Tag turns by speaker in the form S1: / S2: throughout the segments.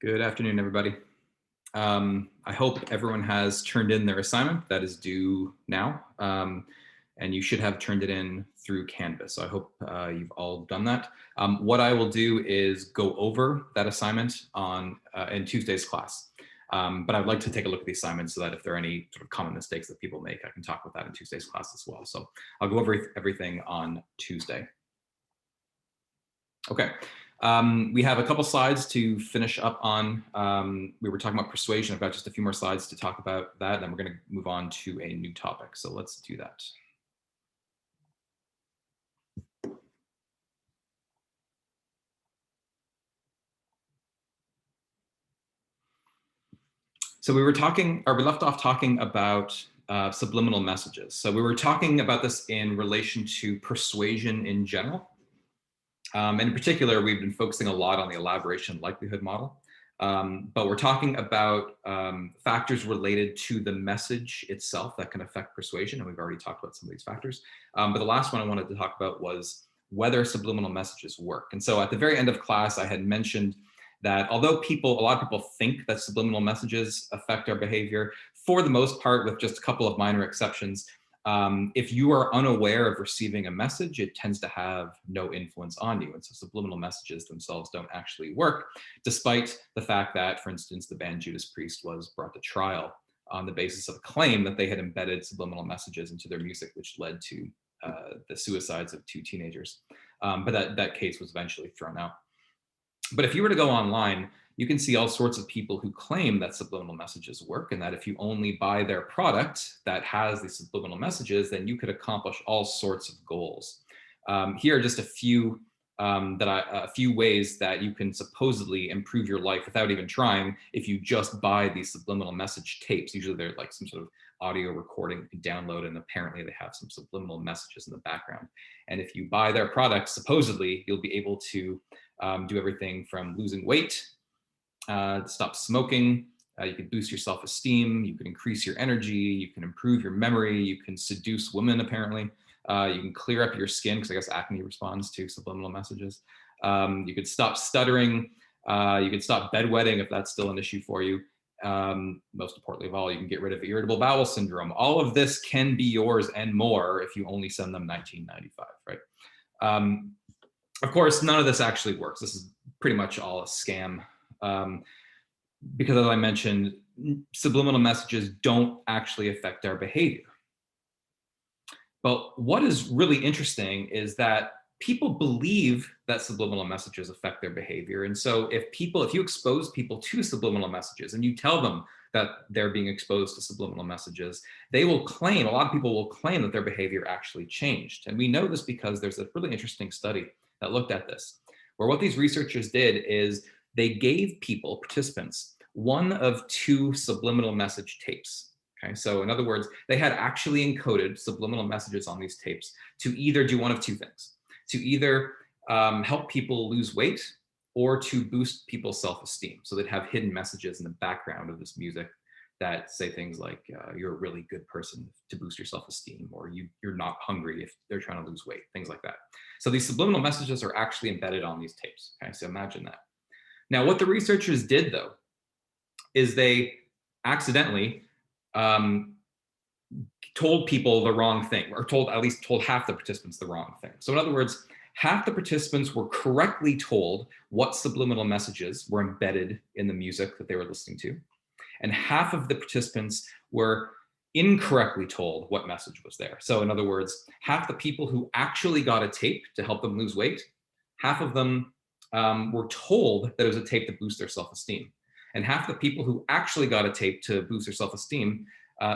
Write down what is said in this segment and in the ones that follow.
S1: Good afternoon, everybody. I hope everyone has turned in their assignment that is due now, and you should have turned it in through Canvas. So I hope you've all done that. What I will do is go over that assignment on in Tuesday's class. But I'd like to take a look at the assignment so that if there are any sort of common mistakes that people make, I can talk about that in Tuesday's class as well. So I'll go over everything on Tuesday. Okay. We have a couple slides to finish up on. We were talking about persuasion. I've got just a few more slides to talk about that, and then we're going to move on to a new topic. So let's do that. So we left off talking about subliminal messages. So we were talking about this in relation to persuasion in general. And in particular, we've been focusing a lot on the elaboration likelihood model. But we're talking about factors related to the message itself that can affect persuasion. And we've already talked about some of these factors. But the last one I wanted to talk about was whether subliminal messages work. And so at the very end of class, I had mentioned that although a lot of people think that subliminal messages affect our behavior, for the most part, with just a couple of minor exceptions, if you are unaware of receiving a message, it tends to have no influence on you. And so subliminal messages themselves don't actually work, despite the fact that, for instance, the band Judas Priest was brought to trial on the basis of a claim that they had embedded subliminal messages into their music, which led to the suicides of two teenagers. But that case was eventually thrown out. But if you were to go online, you can see all sorts of people who claim that subliminal messages work, and that if you only buy their product that has these subliminal messages, then you could accomplish all sorts of goals. Here are just a few ways that you can supposedly improve your life without even trying if you just buy these subliminal message tapes. Usually they're like some sort of audio recording you can download, and apparently they have some subliminal messages in the background. And if you buy their products, supposedly you'll be able to do everything from losing weight, stop smoking, you can boost your self-esteem, you can increase your energy, you can improve your memory, you can seduce women apparently, you can clear up your skin because I guess acne responds to subliminal messages. You could stop stuttering, you could stop bedwetting if that's still an issue for you. Most importantly of all, you can get rid of irritable bowel syndrome. All of this can be yours and more if you only send them $19.95, right? Of course, none of this actually works. This is pretty much all a scam. Because as I mentioned, subliminal messages don't actually affect our behavior. But what is really interesting is that people believe that subliminal messages affect their behavior. And so if you expose people to subliminal messages and you tell them that they're being exposed to subliminal messages, a lot of people will claim that their behavior actually changed. And we know this because there's a really interesting study that looked at this, where what these researchers did is they gave participants, one of two subliminal message tapes. Okay, so in other words, they had actually encoded subliminal messages on these tapes to either do one of two things, to either help people lose weight or to boost people's self-esteem. So they'd have hidden messages in the background of this music that say things like, you're a really good person to boost your self-esteem, or you're not hungry if they're trying to lose weight, things like that. So these subliminal messages are actually embedded on these tapes. Okay, so imagine that. Now, what the researchers did, though, is they accidentally told people the wrong thing, or at least told half the participants the wrong thing. So in other words, half the participants were correctly told what subliminal messages were embedded in the music that they were listening to, and half of the participants were incorrectly told what message was there. So in other words, half the people who actually got a tape to help them lose weight, half of them were told that it was a tape to boost their self-esteem. And half the people who actually got a tape to boost their self-esteem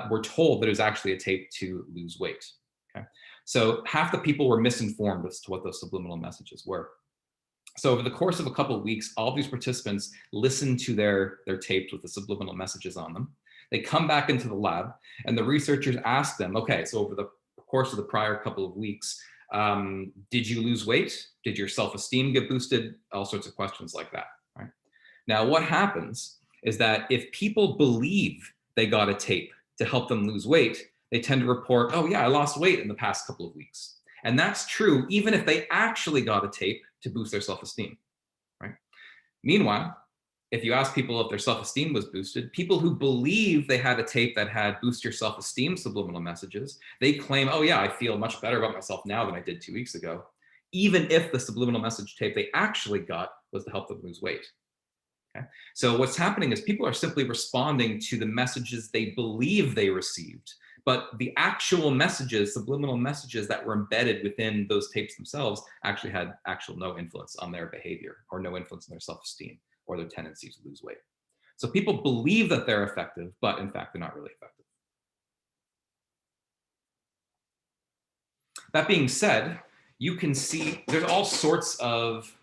S1: were told that it was actually a tape to lose weight. Okay? So half the people were misinformed as to what those subliminal messages were. So over the course of a couple of weeks, all of these participants listened to their tapes with the subliminal messages on them. They come back into the lab, and the researchers asked them, okay, so over the course of the prior couple of weeks, did you lose weight? Did your self-esteem get boosted? All sorts of questions like that, right? Now, what happens is that if people believe they got a tape to help them lose weight, they tend to report, oh yeah, I lost weight in the past couple of weeks. And that's true even if they actually got a tape to boost their self-esteem, right? Meanwhile, if you ask people if their self-esteem was boosted, people who believe they had a tape that had boost your self-esteem subliminal messages, they claim, oh yeah, I feel much better about myself now than I did 2 weeks ago, even if the subliminal message tape they actually got was to help them lose weight. Okay? So what's happening is people are simply responding to the messages they believe they received, but the actual messages, subliminal messages that were embedded within those tapes themselves actually had no influence on their behavior or no influence on their self-esteem or their tendency to lose weight. So people believe that they're effective, but in fact, they're not really effective. That being said, you can see there's all sorts of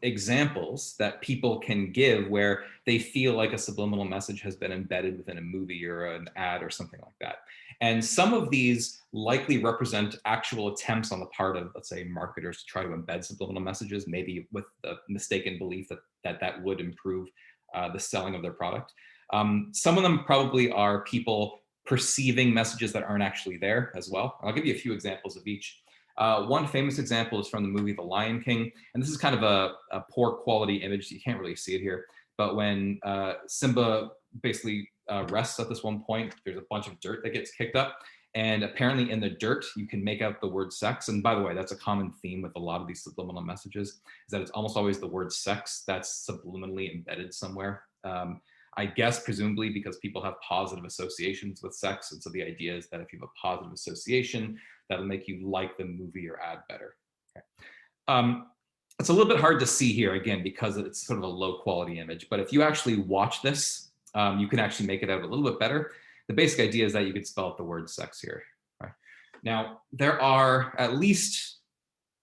S1: examples that people can give where they feel like a subliminal message has been embedded within a movie or an ad or something like that. And some of these likely represent actual attempts on the part of, let's say, marketers to try to embed subliminal messages, maybe with the mistaken belief that would improve the selling of their product. Some of them probably are people perceiving messages that aren't actually there as well. I'll give you a few examples of each. One famous example is from the movie The Lion King, and this is kind of a poor quality image, so you can't really see it here. But when Simba basically rests at this one point, there's a bunch of dirt that gets kicked up, and apparently in the dirt you can make out the word sex. And by the way, that's a common theme with a lot of these subliminal messages, is that it's almost always the word sex that's subliminally embedded somewhere. I guess presumably because people have positive associations with sex, and so the idea is that if you have a positive association, that'll make you like the movie or ad better. Okay. It's a little bit hard to see here, again, because it's sort of a low quality image, but if you actually watch this, you can actually make it out a little bit better. The basic idea is that you could spell out the word sex here. Right? Now, there are at least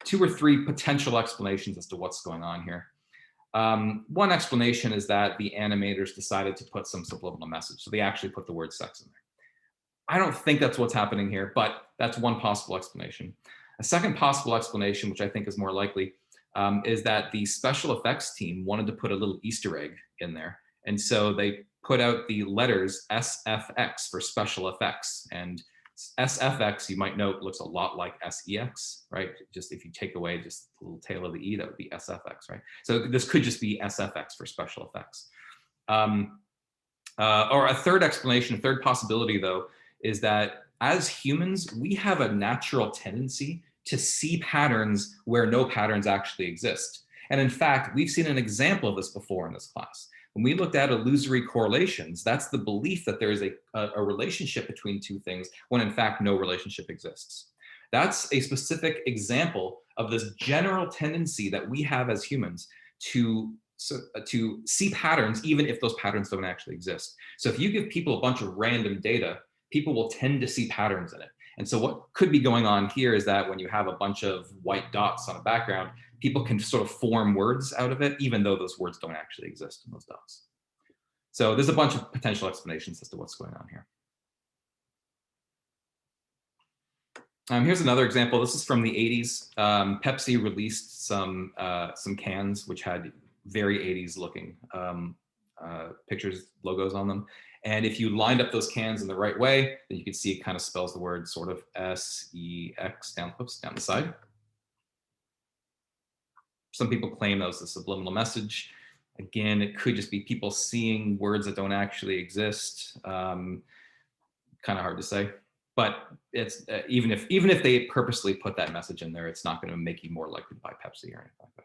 S1: 2 or 3 potential explanations as to what's going on here. One explanation is that the animators decided to put some subliminal message, so they actually put the word sex in there. I don't think that's what's happening here, but that's one possible explanation. A second possible explanation, which I think is more likely, is that the special effects team wanted to put a little Easter egg in there. And so they put out the letters SFX for special effects. And SFX, you might note, looks a lot like SEX, right? Just if you take away just the little tail of the E, that would be SFX, right? So this could just be SFX for special effects. Or a third explanation, a third possibility, though, is that as humans, we have a natural tendency to see patterns where no patterns actually exist. And in fact, we've seen an example of this before in this class. When we looked at illusory correlations, that's the belief that there is a relationship between two things when in fact no relationship exists. That's a specific example of this general tendency that we have as humans to see patterns even if those patterns don't actually exist. So if you give people a bunch of random data, people will tend to see patterns in it. And so what could be going on here is that when you have a bunch of white dots on a background, people can sort of form words out of it, even though those words don't actually exist in those dots. So there's a bunch of potential explanations as to what's going on here. Here's another example. This is from the 80s. Pepsi released some cans which had very 80s looking pictures, logos on them. And if you lined up those cans in the right way, then you can see it kind of spells the word sort of S-E-X down the side. Some people claim that was a subliminal message. Again, it could just be people seeing words that don't actually exist. Kind of hard to say. But it's even if they purposely put that message in there, it's not going to make you more likely to buy Pepsi or anything like that.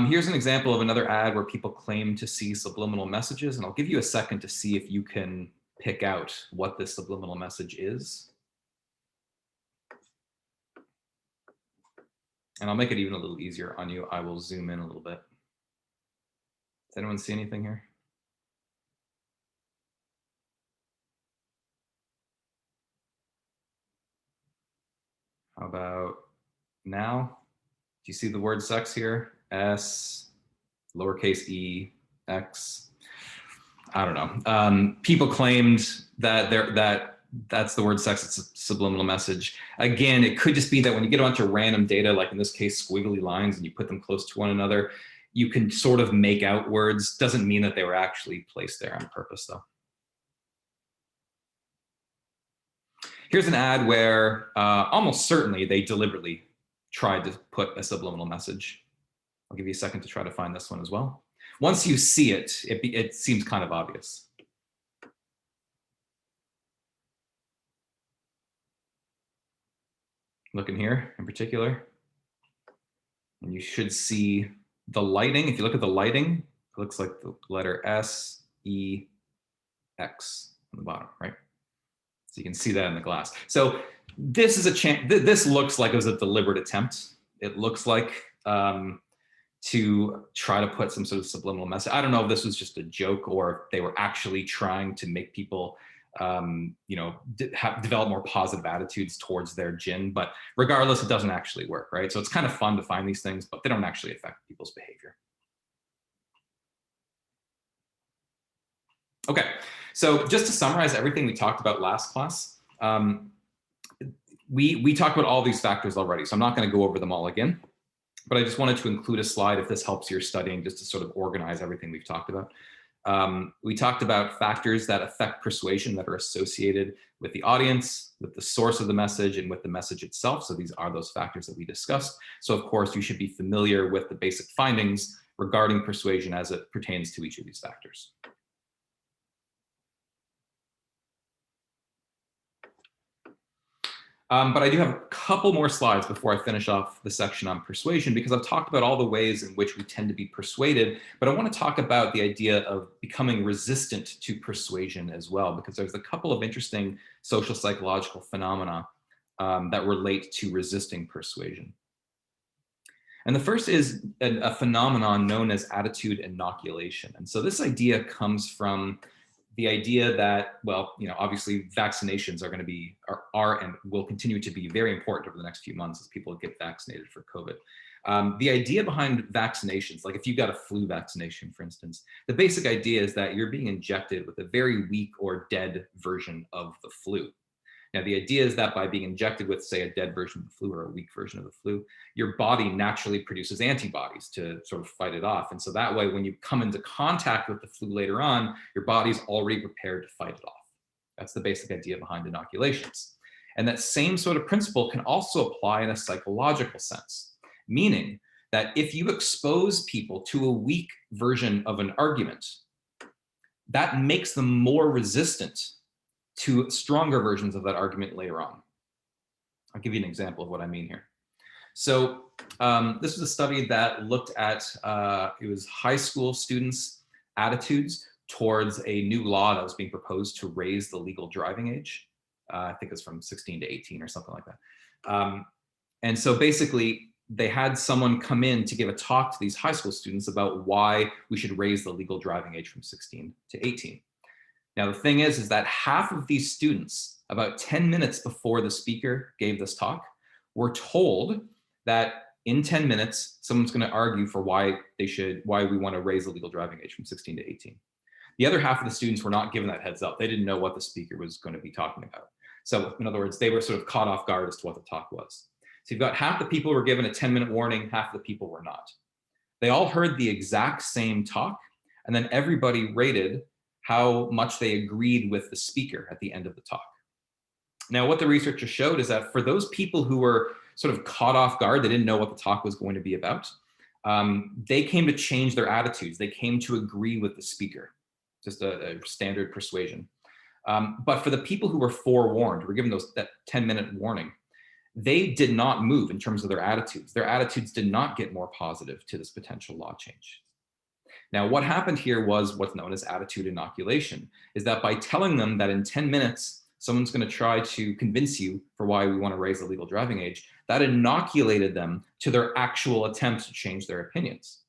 S1: Here's an example of another ad where people claim to see subliminal messages, and I'll give you a second to see if you can pick out what this subliminal message is. And I'll make it even a little easier on you. I will zoom in a little bit. Does anyone see anything here? How about now? Do you see the word sex here? S, lowercase e, X. I don't know. People claimed that that's the word sex. It's a subliminal message. Again, it could just be that when you get a bunch of random data, like in this case, squiggly lines, and you put them close to one another, you can sort of make out words. Doesn't mean that they were actually placed there on purpose, though. Here's an ad where almost certainly they deliberately tried to put a subliminal message. I'll give you a second to try to find this one as well. Once you see it, it seems kind of obvious. Look in here in particular, and you should see the lighting. If you look at the lighting, it looks like the letter S, E, X on the bottom, right? So you can see that in the glass. So this is a chance. This looks like it was a deliberate attempt. It looks like to try to put some sort of subliminal message. I don't know if this was just a joke or if they were actually trying to make people, develop more positive attitudes towards their jinn. But regardless, it doesn't actually work, right? So it's kind of fun to find these things, but they don't actually affect people's behavior. Okay, so just to summarize everything we talked about last class, we talked about all these factors already, so I'm not going to go over them all again, but I just wanted to include a slide if this helps your studying, just to sort of organize everything we've talked about. We talked about factors that affect persuasion that are associated with the audience, with the source of the message, and with the message itself. So these are those factors that we discussed. So of course, you should be familiar with the basic findings regarding persuasion as it pertains to each of these factors. But I do have a couple more slides before I finish off the section on persuasion, because I've talked about all the ways in which we tend to be persuaded, but I want to talk about the idea of becoming resistant to persuasion as well, because there's a couple of interesting social psychological phenomena that relate to resisting persuasion. And the first is a phenomenon known as attitude inoculation. And so this idea comes from the idea that, well, obviously vaccinations are going to be, are and will continue to be very important over the next few months as people get vaccinated for COVID. The idea behind vaccinations, like if you got a flu vaccination, for instance, the basic idea is that you're being injected with a very weak or dead version of the flu. Now, the idea is that by being injected with, say, a dead version of the flu or a weak version of the flu, your body naturally produces antibodies to sort of fight it off. And so that way, when you come into contact with the flu later on, your body's already prepared to fight it off. That's the basic idea behind inoculations. And that same sort of principle can also apply in a psychological sense, meaning that if you expose people to a weak version of an argument, that makes them more resistant to stronger versions of that argument later on. I'll give you an example of what I mean here. So this was a study that looked at, it was high school students' attitudes towards a new law that was being proposed to raise the legal driving age. I think it's from 16 to 18 or something like that. And so basically, they had someone come in to give a talk to these high school students about why we should raise the legal driving age from 16 to 18. Now, the thing is that half of these students, about 10 minutes before the speaker gave this talk, were told that in 10 minutes, someone's going to argue for why we want to raise the legal driving age from 16 to 18. The other half of the students were not given that heads up. They didn't know what the speaker was going to be talking about. So in other words, they were sort of caught off guard as to what the talk was. So you've got half the people were given a 10-minute warning, half the people were not. They all heard the exact same talk, and then everybody rated how much they agreed with the speaker at the end of the talk. Now, what the researchers showed is that for those people who were sort of caught off guard, they didn't know what the talk was going to be about, they came to change their attitudes. They came to agree with the speaker, just a standard persuasion. But for the people who were forewarned, who were given that 10-minute warning, they did not move in terms of their attitudes. Their attitudes did not get more positive to this potential law change. Now, what happened here was what's known as attitude inoculation, is that by telling them that in 10 minutes, someone's going to try to convince you for why we want to raise the legal driving age, that inoculated them to their actual attempt to change their opinions.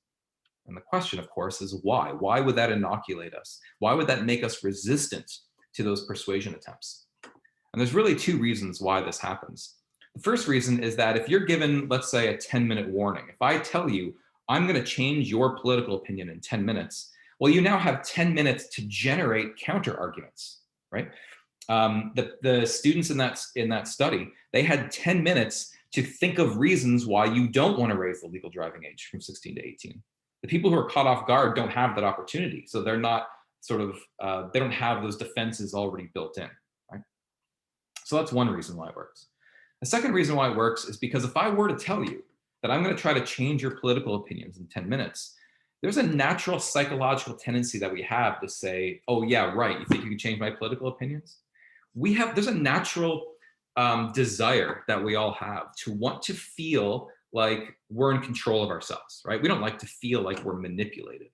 S1: And the question, of course, is why? Why would that inoculate us? Why would that make us resistant to those persuasion attempts? And there's really two reasons why this happens. The first reason is that if you're given, let's say, a 10-minute warning, if I tell you, I'm going to change your political opinion in 10 minutes. Well, you now have 10 minutes to generate counter arguments, right? The students in that study, they had 10 minutes to think of reasons why you don't want to raise the legal driving age from 16 to 18. The people who are caught off guard don't have that opportunity. So they're not sort of, they don't have those defenses already built in, right? So that's one reason why it works. The second reason why it works is because if I were to tell you that I'm going to try to change your political opinions in 10 minutes, there's a natural psychological tendency that we have to say, oh, yeah, right. You think you can change my political opinions? There's a natural desire that we all have to want to feel like we're in control of ourselves, right? We don't like to feel like we're manipulated.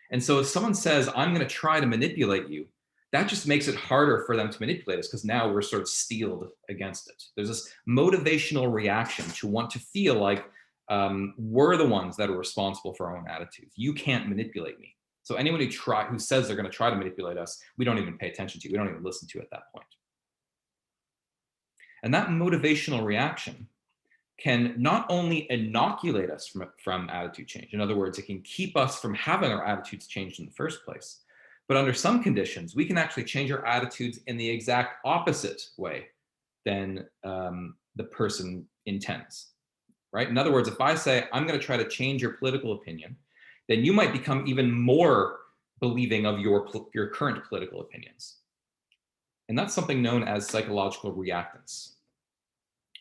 S1: And so if someone says, I'm going to try to manipulate you, that just makes it harder for them to manipulate us because now we're sort of steeled against it. There's this motivational reaction to want to feel like we're the ones that are responsible for our own attitudes. You can't manipulate me. So anyone who says they're going to try to manipulate us, we don't even pay attention to. We don't even listen to at that point. And that motivational reaction can not only inoculate us from attitude change. In other words, it can keep us from having our attitudes changed in the first place. But under some conditions, we can actually change our attitudes in the exact opposite way than the person intends, right? In other words, if I say, I'm going to try to change your political opinion, then you might become even more believing of your current political opinions. And that's something known as psychological reactance.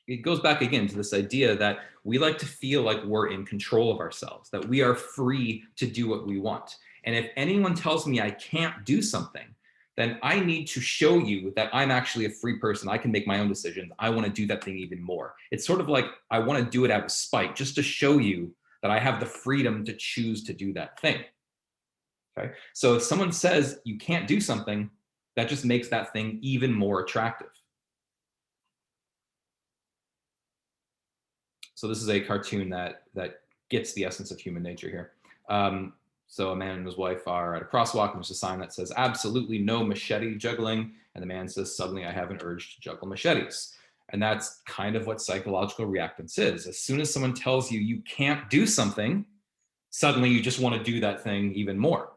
S1: It goes back again to this idea that we like to feel like we're in control of ourselves, that we are free to do what we want. And if anyone tells me I can't do something, then I need to show you that I'm actually a free person. I can make my own decisions. I want to do that thing even more. It's sort of like I want to do it out of spite, just to show you that I have the freedom to choose to do that thing. Okay. So if someone says you can't do something, that just makes that thing even more attractive. So this is a cartoon that gets the essence of human nature here. So a man and his wife are at a crosswalk, and there's a sign that says, absolutely no machete juggling. And the man says, suddenly I have an urge to juggle machetes. And that's kind of what psychological reactance is. As soon as someone tells you you can't do something, suddenly you just want to do that thing even more.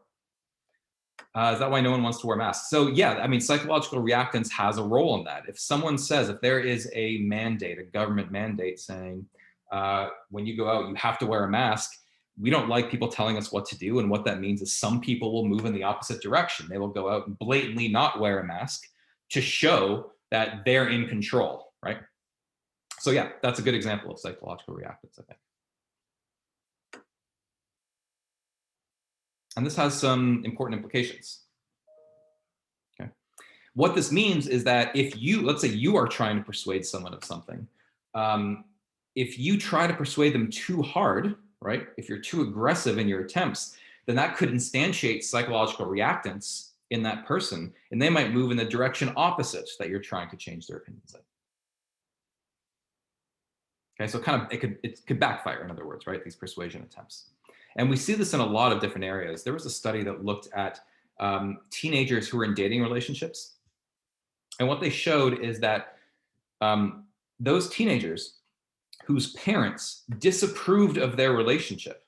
S1: Is that why no one wants to wear masks? So yeah, I mean, psychological reactance has a role in that. If someone says, if there is a mandate, a government mandate saying, when you go out, you have to wear a mask, we don't like people telling us what to do. And what that means is some people will move in the opposite direction. They will go out and blatantly not wear a mask to show that they're in control, right? So yeah, that's a good example of psychological reactance, I think. And this has some important implications. Okay. What this means is that if let's say you are trying to persuade someone of something, if you try to persuade them too hard, right? If you're too aggressive in your attempts, then that could instantiate psychological reactance in that person, and they might move in the direction opposite that you're trying to change their opinions in. Okay, so it could backfire, in other words, right? These persuasion attempts. And we see this in a lot of different areas. There was a study that looked at teenagers who were in dating relationships. And what they showed is that those teenagers whose parents disapproved of their relationship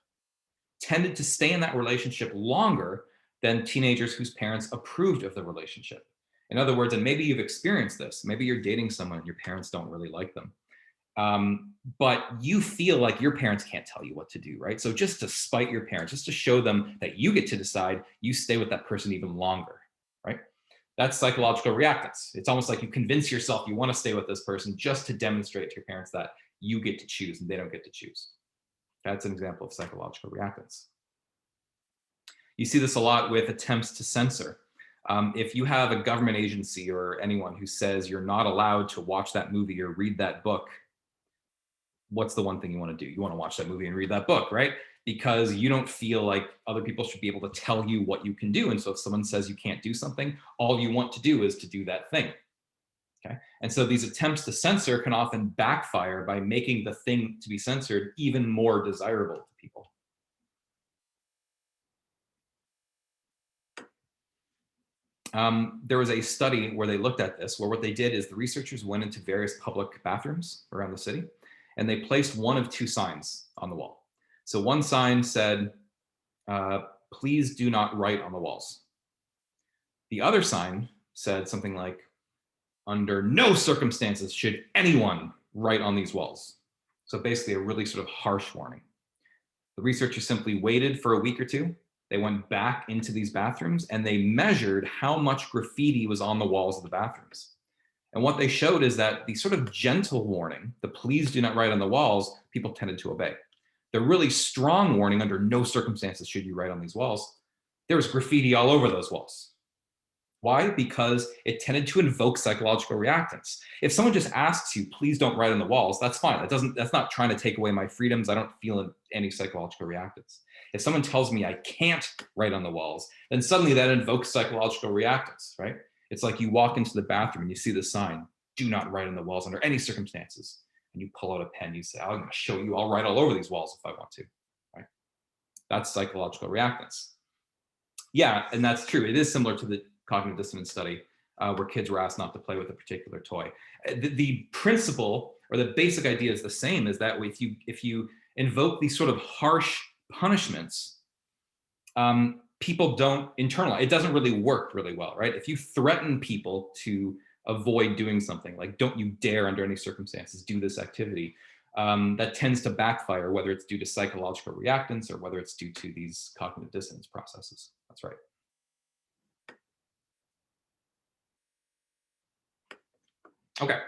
S1: tended to stay in that relationship longer than teenagers whose parents approved of the relationship. In other words, and maybe you've experienced this, maybe you're dating someone and your parents don't really like them. But you feel like your parents can't tell you what to do, right? So just to spite your parents, just to show them that you get to decide, you stay with that person even longer, right? That's psychological reactance. It's almost like you convince yourself you want to stay with this person just to demonstrate to your parents that you get to choose and they don't get to choose. That's an example of psychological reactance. You see this a lot with attempts to censor. If you have a government agency or anyone who says you're not allowed to watch that movie or read that book, what's the one thing you want to do? You want to watch that movie and read that book, right? Because you don't feel like other people should be able to tell you what you can do. And so if someone says you can't do something, all you want to do is to do that thing. Okay. And so these attempts to censor can often backfire by making the thing to be censored even more desirable to people. There was a study where they looked at this, where what they did is the researchers went into various public bathrooms around the city, and they placed one of two signs on the wall. So one sign said, please do not write on the walls. The other sign said something like, under no circumstances should anyone write on these walls. So basically a really sort of harsh warning. The researchers simply waited for a week or two. They went back into these bathrooms and they measured how much graffiti was on the walls of the bathrooms. And what they showed is that the sort of gentle warning, the please do not write on the walls, people tended to obey. The really strong warning, under no circumstances should you write on these walls, there was graffiti all over those walls. Why? Because it tended to invoke psychological reactance. If someone just asks you, please don't write on the walls, that's fine. That's not trying to take away my freedoms. I don't feel any psychological reactance. If someone tells me I can't write on the walls, then suddenly that invokes psychological reactance, right? It's like you walk into the bathroom and you see the sign, do not write on the walls under any circumstances. And you pull out a pen, you say, I'm gonna show you, I'll write all over these walls if I want to, right? That's psychological reactance. Yeah, and that's true. It is similar to the cognitive dissonance study where kids were asked not to play with a particular toy. The principle or the basic idea is the same, is that if you invoke these sort of harsh punishments, people don't internalize. It doesn't really work really well, right? If you threaten people to avoid doing something, like don't you dare under any circumstances do this activity, that tends to backfire, whether it's due to psychological reactance or whether it's due to these cognitive dissonance processes. That's right. Okay.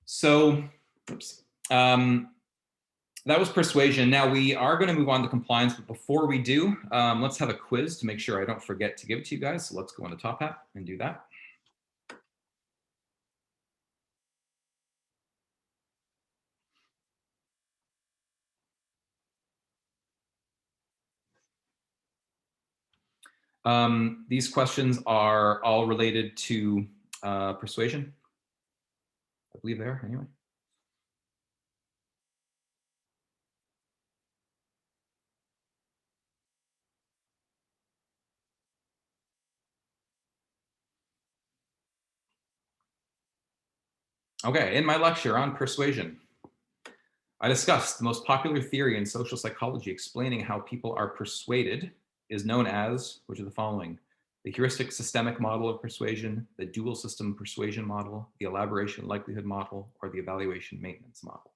S1: So, oops. That was persuasion. Now we are going to move on to compliance, but before we do, let's have a quiz to make sure I don't forget to give it to you guys. So let's go into Top Hat and do that. These questions are all related to persuasion. I believe they are, anyway. Okay, in my lecture on persuasion, I discussed the most popular theory in social psychology explaining how people are persuaded is known as, which are the following: the heuristic systemic model of persuasion, the dual system persuasion model, the elaboration likelihood model, or the evaluation maintenance model.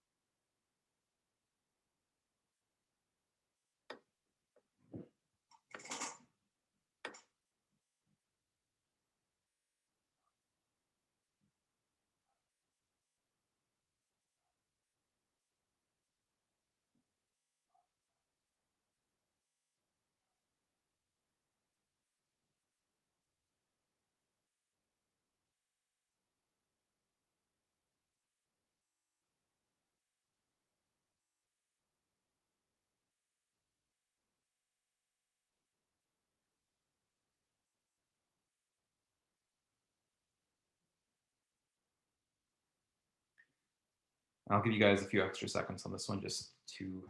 S1: I'll give you guys a few extra seconds on this one just to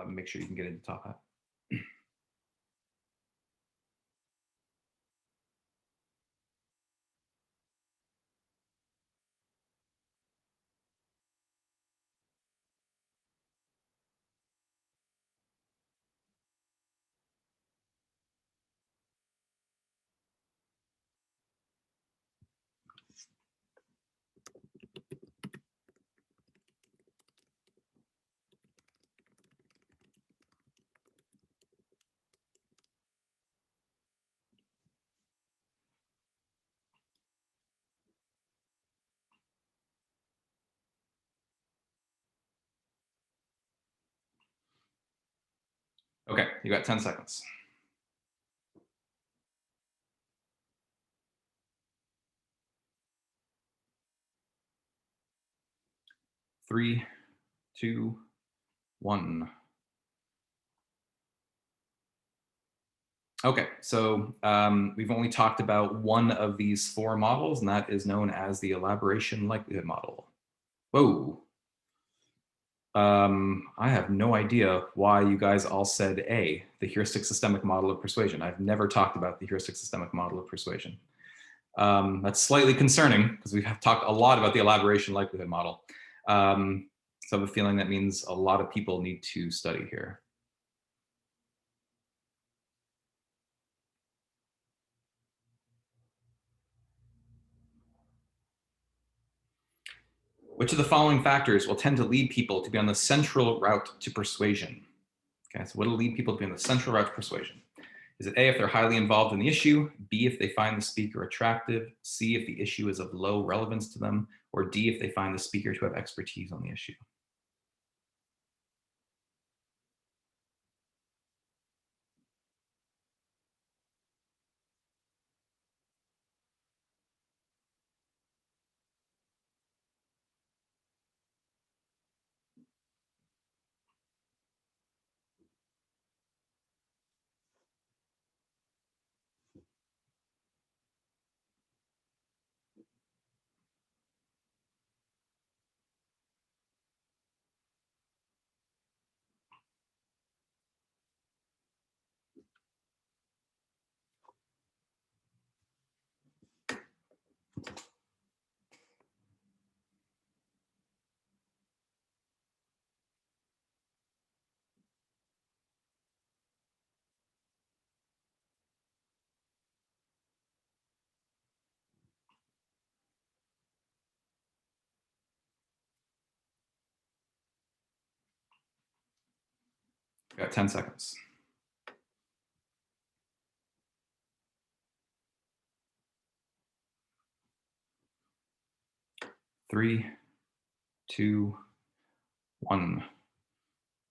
S1: make sure you can get into Top Hat. Okay, you got 10 seconds. 3, 2, 1. Okay, so we've only talked about one of these 4 models, and that is known as the elaboration likelihood model. Whoa. I have no idea why you guys all said A, the heuristic systemic model of persuasion. I've never talked about the heuristic systemic model of persuasion. That's slightly concerning because we have talked a lot about the elaboration likelihood model. So I have a feeling that means a lot of people need to study here. Which of the following factors will tend to lead people to be on the central route to persuasion? Okay, so what will lead people to be on the central route to persuasion? Is it A, if they're highly involved in the issue, B, if they find the speaker attractive, C, if the issue is of low relevance to them, or D, if they find the speaker to have expertise on the issue? Got 10 seconds. 3, 2, 1.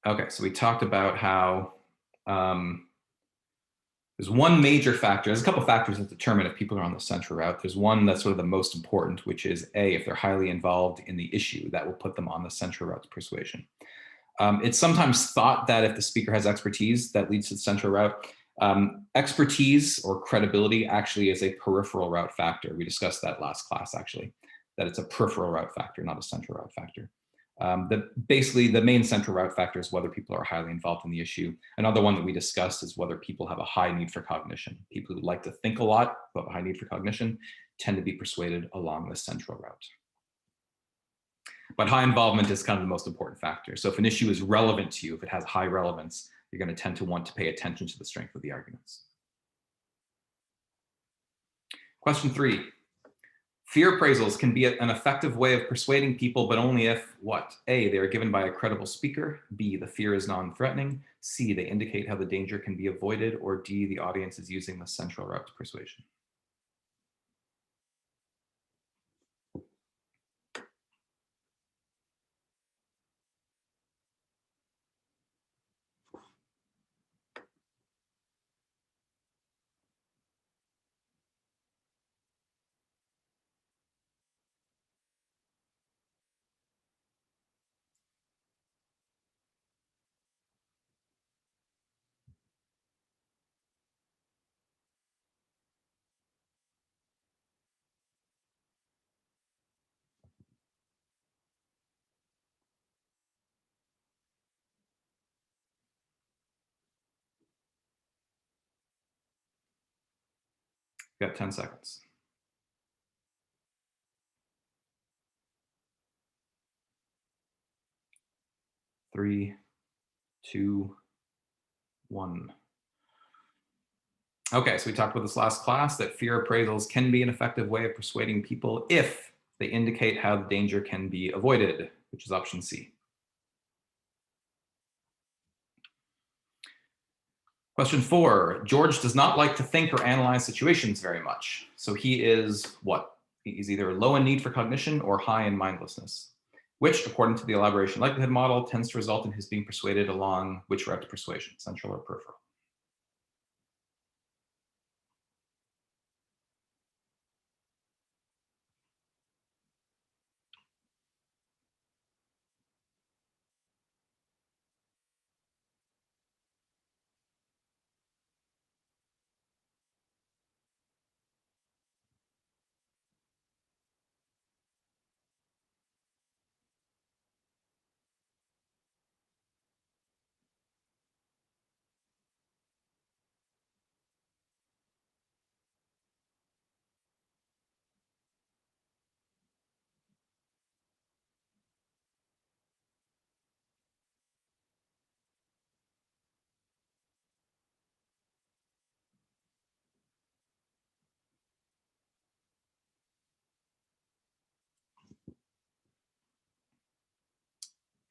S1: Okay, so we talked about how there's one major factor. There's a couple factors that determine if people are on the central route. There's one that's sort of the most important, which is A, if they're highly involved in the issue, that will put them on the central route to persuasion. It's sometimes thought that if the speaker has expertise, that leads to the central route. Expertise or credibility actually is a peripheral route factor. We discussed that last class, actually, that it's a peripheral route factor, not a central route factor. Basically, the main central route factor is whether people are highly involved in the issue. Another one that we discussed is whether people have a high need for cognition. People who like to think a lot, who have a high need for cognition, tend to be persuaded along the central route. But high involvement is kind of the most important factor. So if an issue is relevant to you, if it has high relevance, you're going to tend to want to pay attention to the strength of the arguments. Question 3. Fear appraisals can be an effective way of persuading people, but only if what? A, they are given by a credible speaker. B, the fear is non-threatening. C, they indicate how the danger can be avoided. Or D, the audience is using the central route to persuasion. You got 10 seconds. 3, 2, 1. Okay, so we talked about this last class that fear appraisals can be an effective way of persuading people if they indicate how the danger can be avoided, which is option C. Question 4, George does not like to think or analyze situations very much. So he is what? He's either low in need for cognition or high in mindlessness, which, according to the elaboration likelihood model, tends to result in his being persuaded along which route to persuasion, central or peripheral.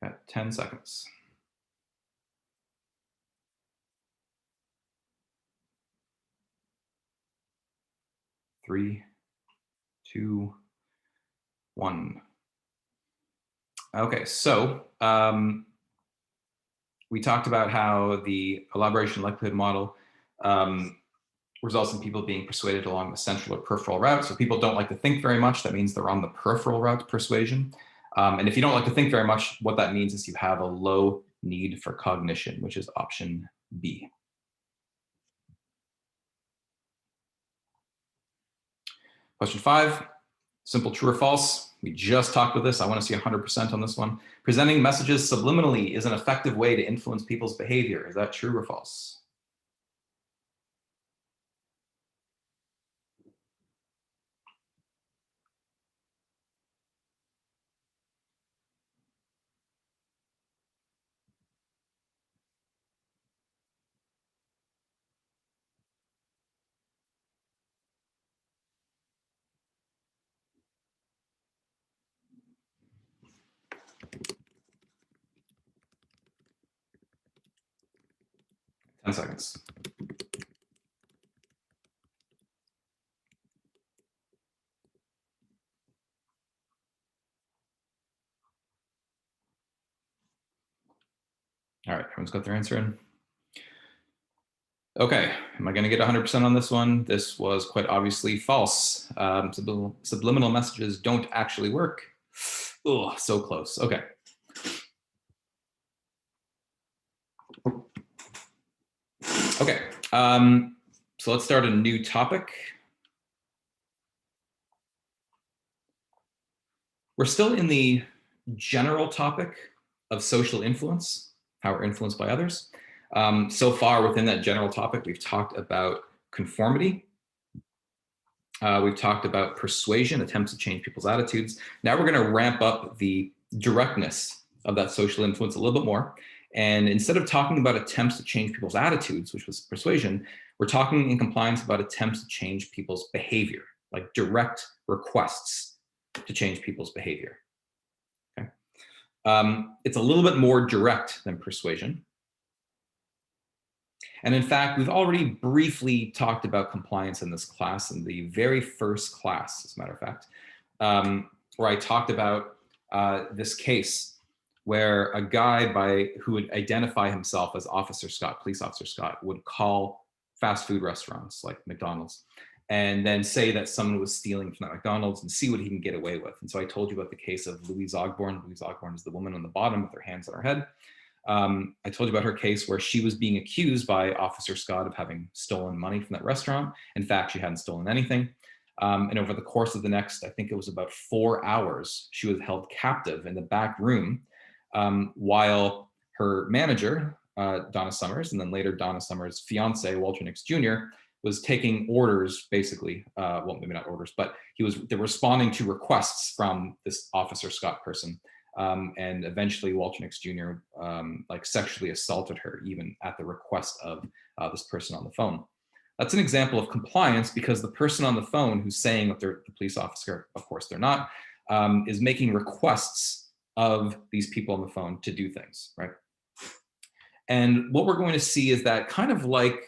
S1: Got 10 seconds. 3, 2, 1. Okay, so we talked about how the elaboration likelihood model results in people being persuaded along the central or peripheral route. So people don't like to think very much. That means they're on the peripheral route to persuasion. And if you don't like to think very much, what that means is you have a low need for cognition, which is option B. Question 5, simple true or false. We just talked about this. I want to see 100% on this one. Presenting messages subliminally is an effective way to influence people's behavior. Is that true or false? Ten seconds. All right, everyone's got their answer in. Okay, am I going to get 100% on this one? This was quite obviously false. Subliminal messages don't actually work. Oh, so close. Okay. Okay, so let's start a new topic. We're still in the general topic of social influence, how we're influenced by others. So far within that general topic, we've talked about conformity. We've talked about persuasion, attempts to change people's attitudes. Now we're going to ramp up the directness of that social influence a little bit more. And instead of talking about attempts to change people's attitudes, which was persuasion, we're talking in compliance about attempts to change people's behavior, like direct requests to change people's behavior. Okay. It's a little bit more direct than persuasion. And in fact, we've already briefly talked about compliance in this class, in the very first class, as a matter of fact, where I talked about this case where a guy who would identify himself as Officer Scott, Police Officer Scott, would call fast food restaurants like McDonald's and then say that someone was stealing from that McDonald's and see what he can get away with. And so I told you about the case of Louise Ogborn. Louise Ogborn is the woman on the bottom with her hands on her head. I told you about her case where she was being accused by Officer Scott of having stolen money from that restaurant. In fact, she hadn't stolen anything. And over the course of the next, I think it was about 4 hours, she was held captive in the back room while her manager, Donna Summers, and then later Donna Summers' fiance, Walter Nix Jr., was taking orders, basically, well, maybe not orders, but they were responding to requests from this Officer Scott person. And eventually Walter Nix Jr. Like sexually assaulted her even at the request of this person on the phone. That's an example of compliance because the person on the phone who's saying that they're the police officer, of course they're not, is making requests of these people on the phone to do things, right? And what we're going to see is that kind of like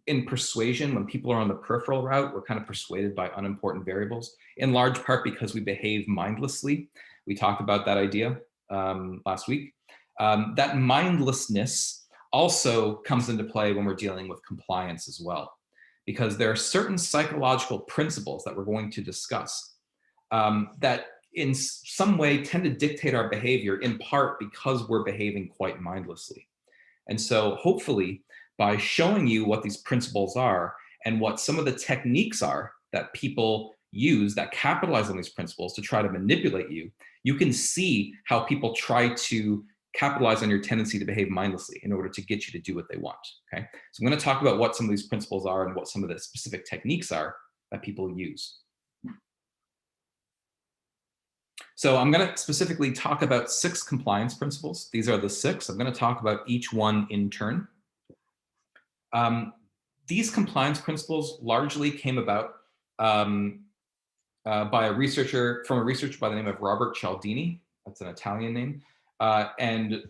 S1: in persuasion, when people are on the peripheral route, we're kind of persuaded by unimportant variables, in large part because we behave mindlessly. We talked about that idea last week. That mindlessness also comes into play when we're dealing with compliance as well, because there are certain psychological principles that we're going to discuss that in some way tend to dictate our behavior, in part because we're behaving quite mindlessly. And so hopefully by showing you what these principles are and what some of the techniques are that people use that capitalize on these principles to try to manipulate you, you can see how people try to capitalize on your tendency to behave mindlessly in order to get you to do what they want, okay? So I'm going to talk about what some of these principles are and what some of the specific techniques are that people use. So I'm going to specifically talk about 6 compliance principles. These are the 6. I'm going to talk about each one in turn. These compliance principles largely came about by a researcher by the name of Robert Cialdini. That's an Italian name. And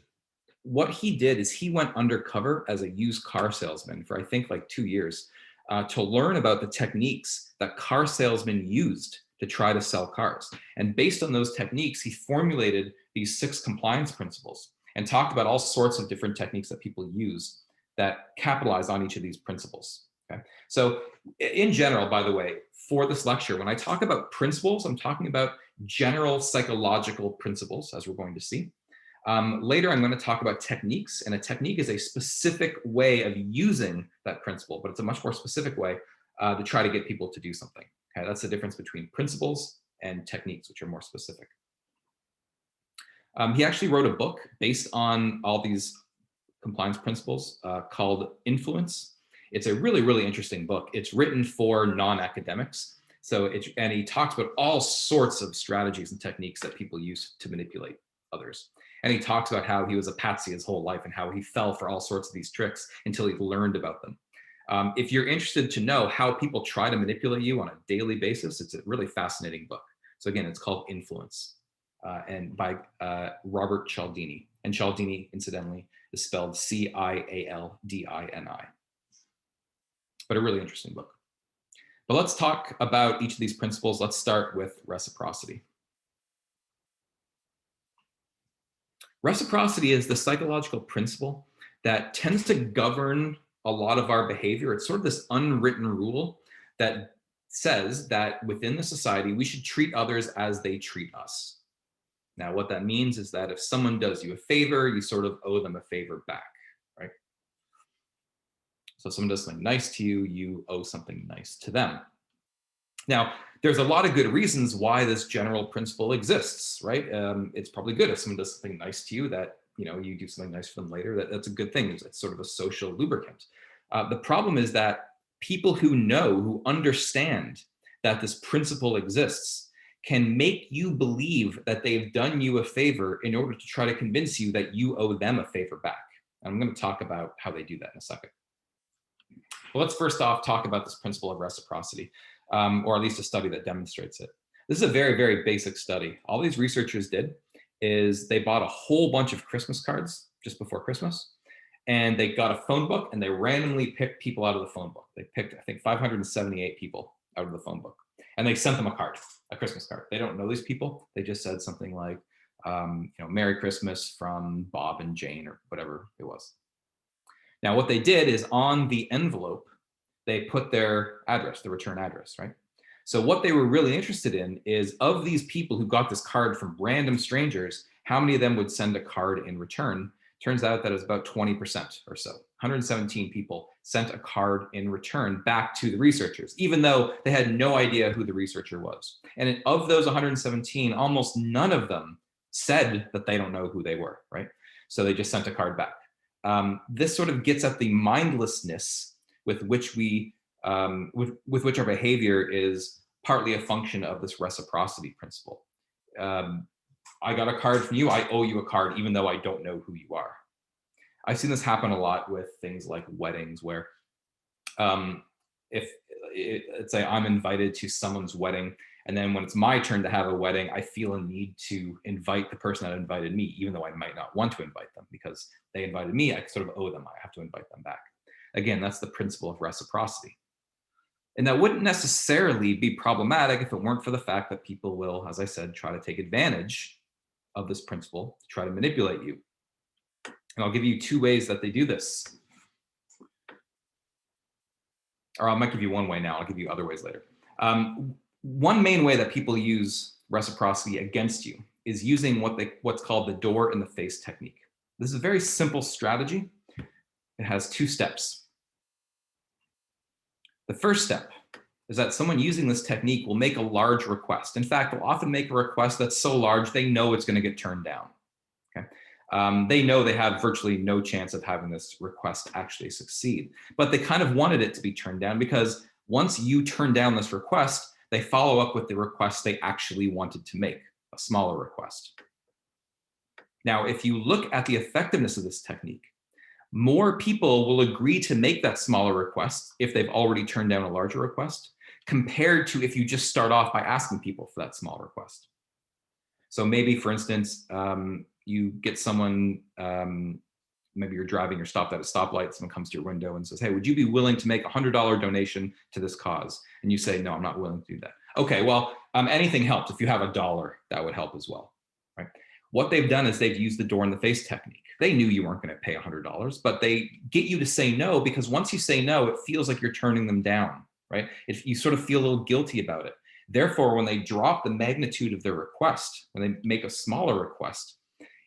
S1: what he did is he went undercover as a used car salesman for I think like 2 years. to learn about the techniques that car salesmen used to try to sell cars. And based on those techniques, he formulated these 6 compliance principles and talked about all sorts of different techniques that people use that capitalize on each of these principles. Okay? So in general, by the way, for this lecture, when I talk about principles, I'm talking about general psychological principles, as we're going to see. Later, I'm going to talk about techniques, and a technique is a specific way of using that principle, but it's a much more specific way to try to get people to do something. Okay, that's the difference between principles and techniques, which are more specific. He actually wrote a book based on all these compliance principles called Influence. It's a really, really interesting book. It's written for non-academics. And he talks about all sorts of strategies and techniques that people use to manipulate others. And he talks about how he was a patsy his whole life and how he fell for all sorts of these tricks until he learned about them. If you're interested to know how people try to manipulate you on a daily basis, it's a really fascinating book. So again, it's called Influence and by Robert Cialdini. And Cialdini, incidentally, is spelled Cialdini. But a really interesting book. But let's talk about each of these principles. Let's start with reciprocity. Reciprocity is the psychological principle that tends to govern a lot of our behavior. It's sort of this unwritten rule that says that within the society, we should treat others as they treat us. Now, what that means is that if someone does you a favor, you sort of owe them a favor back, right? So if someone does something nice to you, you owe something nice to them. Now, there's a lot of good reasons why this general principle exists, right? It's probably good if someone does something nice to you that, you do something nice for them later, that's a good thing. It's sort of a social lubricant. The problem is that people who understand that this principle exists can make you believe that they've done you a favor in order to try to convince you that you owe them a favor back. And I'm going to talk about how they do that in a second. Well, let's first off talk about this principle of reciprocity, or at least a study that demonstrates it. This is a very, very basic study. All these researchers did is they bought a whole bunch of Christmas cards just before Christmas, and they got a phone book and they randomly picked people out of the phone book. They picked, I think, 578 people out of the phone book, and they sent them a Christmas card. They don't know these people. They just said something like, Merry Christmas from Bob and Jane, or whatever it was. Now, what they did is on the envelope, they put their address, the return address, right? So what they were really interested in is, of these people who got this card from random strangers, how many of them would send a card in return? Turns out that it was about 20% or so. 117 people sent a card in return back to the researchers, even though they had no idea who the researcher was. And of those 117, almost none of them said that they don't know who they were, right? So they just sent a card back. This sort of gets at the mindlessness with which with which our behavior is partly a function of this reciprocity principle. I got a card from you, I owe you a card, even though I don't know who you are. I've seen this happen a lot with things like weddings, where let's say I'm invited to someone's wedding, and then when it's my turn to have a wedding, I feel a need to invite the person that invited me, even though I might not want to invite them because they invited me. I sort of owe them. I have to invite them back. Again, that's the principle of reciprocity. And that wouldn't necessarily be problematic if it weren't for the fact that people will, as I said, try to take advantage of this principle to try to manipulate you. And I'll give you 2 ways that they do this. Or I might give you one way now. I'll give you other ways later. One main way that people use reciprocity against you is using what's called the door in the face technique. This is a very simple strategy. It has 2 steps. The first step is that someone using this technique will make a large request. In fact, they'll often make a request that's so large they know it's going to get turned down. Okay? They know they have virtually no chance of having this request actually succeed, but they kind of wanted it to be turned down because once you turn down this request, they follow up with the request they actually wanted to make, a smaller request. Now, if you look at the effectiveness of this technique, more people will agree to make that smaller request if they've already turned down a larger request, compared to if you just start off by asking people for that small request. So maybe, for instance, you get someone maybe you're driving, you're stopped at a stoplight, someone comes to your window and says, hey, would you be willing to make a $100 donation to this cause? And you say, no, I'm not willing to do that. Okay, well, anything helps. If you have $1, that would help as well, right? What they've done is they've used the door in the face technique. They knew you weren't going to pay $100, but they get you to say no, because once you say no, it feels like you're turning them down, right? You sort of feel a little guilty about it. Therefore, when they drop the magnitude of their request, when they make a smaller request,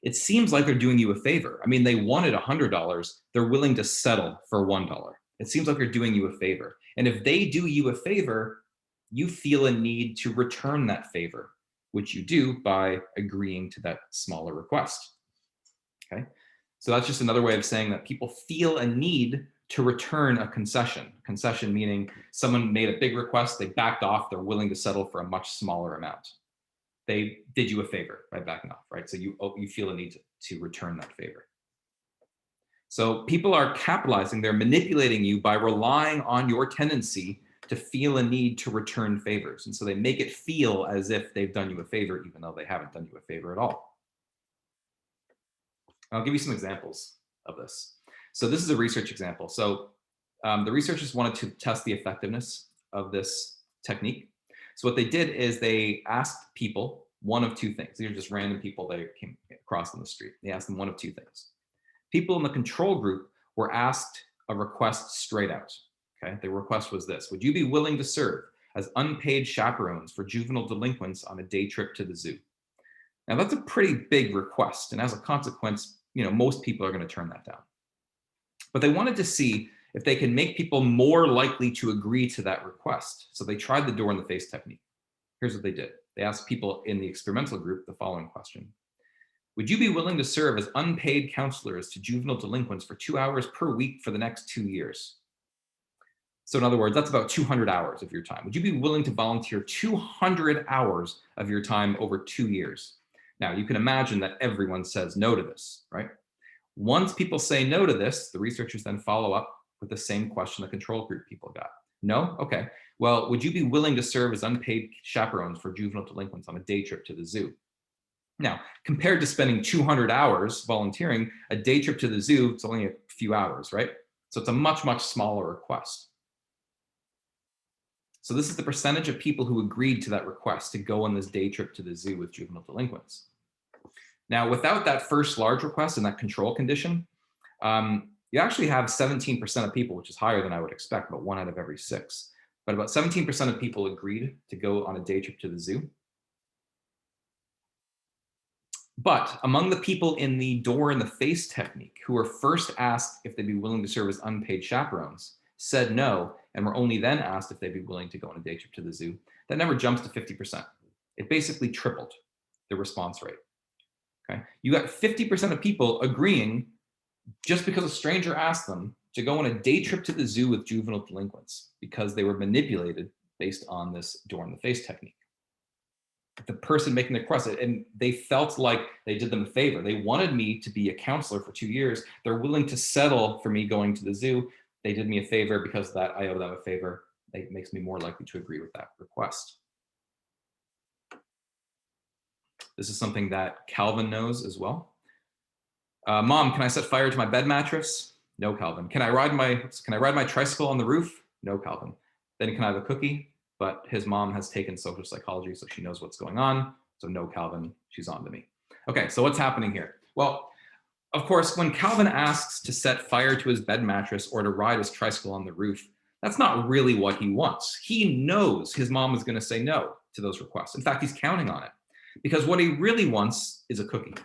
S1: it seems like they're doing you a favor. I mean, they wanted $100. They're willing to settle for $1. It seems like they're doing you a favor. And if they do you a favor, you feel a need to return that favor, which you do by agreeing to that smaller request. Okay, so that's just another way of saying that people feel a need to return a concession. Concession meaning someone made a big request, they backed off, they're willing to settle for a much smaller amount. They did you a favor by backing off, right? So you feel a need to return that favor. So people are capitalizing, they're manipulating you by relying on your tendency to feel a need to return favors. And so they make it feel as if they've done you a favor, even though they haven't done you a favor at all. I'll give you some examples of this. So this is a research example. So the researchers wanted to test the effectiveness of this technique. So what they did is they asked people one of two things. These are just random people they came across on the street. They asked them one of two things. People in the control group were asked a request straight out. Okay, the request was this: would you be willing to serve as unpaid chaperones for juvenile delinquents on a day trip to the zoo? Now that's a pretty big request, and as a consequence, most people are going to turn that down. But they wanted to see if they can make people more likely to agree to that request. So they tried the door in the face technique. Here's what they did. They asked people in the experimental group the following question: would you be willing to serve as unpaid counselors to juvenile delinquents for 2 hours per week for the next 2 years? So in other words, that's about 200 hours of your time. Would you be willing to volunteer 200 hours of your time over 2 years? Now, you can imagine that everyone says no to this, right? Once people say no to this, the researchers then follow up with the same question the control group people got. No? Okay. Well, would you be willing to serve as unpaid chaperones for juvenile delinquents on a day trip to the zoo? Now, compared to spending 200 hours volunteering, a day trip to the zoo, it's only a few hours, right? So it's a much, much smaller request. So this is the percentage of people who agreed to that request to go on this day trip to the zoo with juvenile delinquents. Now, without that first large request and that control condition, you actually have 17% of people, which is higher than I would expect, about 1 out of every 6. But about 17% of people agreed to go on a day trip to the zoo. But among the people in the door in the face technique who were first asked if they'd be willing to serve as unpaid chaperones, said no, and were only then asked if they'd be willing to go on a day trip to the zoo, that number jumps to 50%. It basically tripled the response rate. Okay, you got 50% of people agreeing just because a stranger asked them to go on a day trip to the zoo with juvenile delinquents because they were manipulated based on this door in the face technique. The person making the request, and they felt like they did them a favor. They wanted me to be a counselor for 2 years. They're willing to settle for me going to the zoo. They did me a favor. Because of that, I owe them a favor. It makes me more likely to agree with that request. This is something that Calvin knows as well. Mom, can I set fire to my bed mattress? No, Calvin. Can I ride my tricycle on the roof? No, Calvin. Then can I have a cookie? But his mom has taken social psychology, so she knows what's going on. So no, Calvin, she's on to me. Okay, so what's happening here? Well, of course, when Calvin asks to set fire to his bed mattress or to ride his tricycle on the roof, that's not really what he wants. He knows his mom is going to say no to those requests. In fact, he's counting on it because what he really wants is a cookie.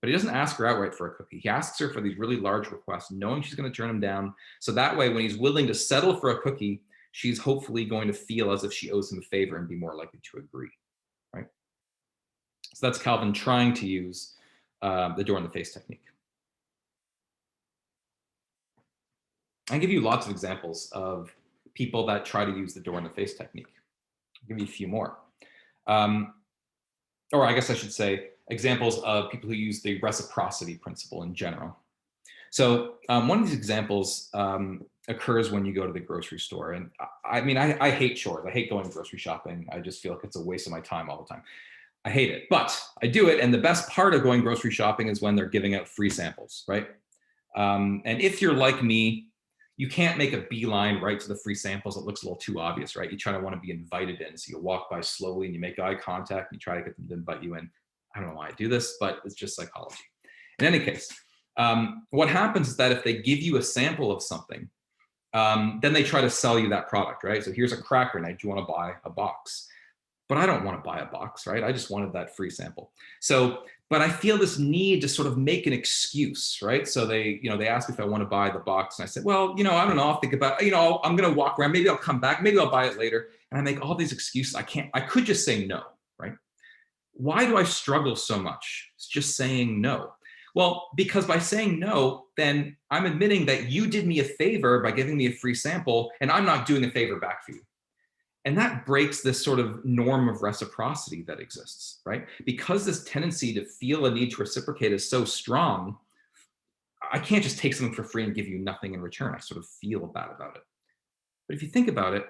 S1: But he doesn't ask her outright for a cookie. He asks her for these really large requests, knowing she's going to turn him down. So that way, when he's willing to settle for a cookie, she's hopefully going to feel as if she owes him a favor and be more likely to agree, right? So that's Calvin trying to use the door in the face technique. I give you lots of examples of people that try to use the door in the face technique. I'll give you a few more. Or I guess I should say examples of people who use the reciprocity principle in general. So one of these examples occurs when you go to the grocery store. And I hate chores. I hate going grocery shopping. I just feel like it's a waste of my time all the time. I hate it, but I do it. And the best part of going grocery shopping is when they're giving out free samples, right? And if you're like me, you can't make a beeline right to the free samples. It looks a little too obvious, right? You try to want to be invited in. So you walk by slowly and you make eye contact and you try to get them to invite you in. I don't know why I do this, but it's just psychology. In any case, what happens is that if they give you a sample of something, then they try to sell you that product, right? So here's a cracker. Now, do you want to buy a box? But I don't want to buy a box, right? I just wanted that free sample. So, but I feel this need to sort of make an excuse, right? So they asked me if I want to buy the box, and I said, well, I don't know. I'll think about, I'm going to walk around. Maybe I'll come back. Maybe I'll buy it later. And I make all these excuses. I could just say no, right? Why do I struggle so much? It's just saying no. Well, because by saying no, then I'm admitting that you did me a favor by giving me a free sample, and I'm not doing a favor back for you. And that breaks this sort of norm of reciprocity that exists, right? Because this tendency to feel a need to reciprocate is so strong, I can't just take something for free and give you nothing in return. I sort of feel bad about it. But if you think about it,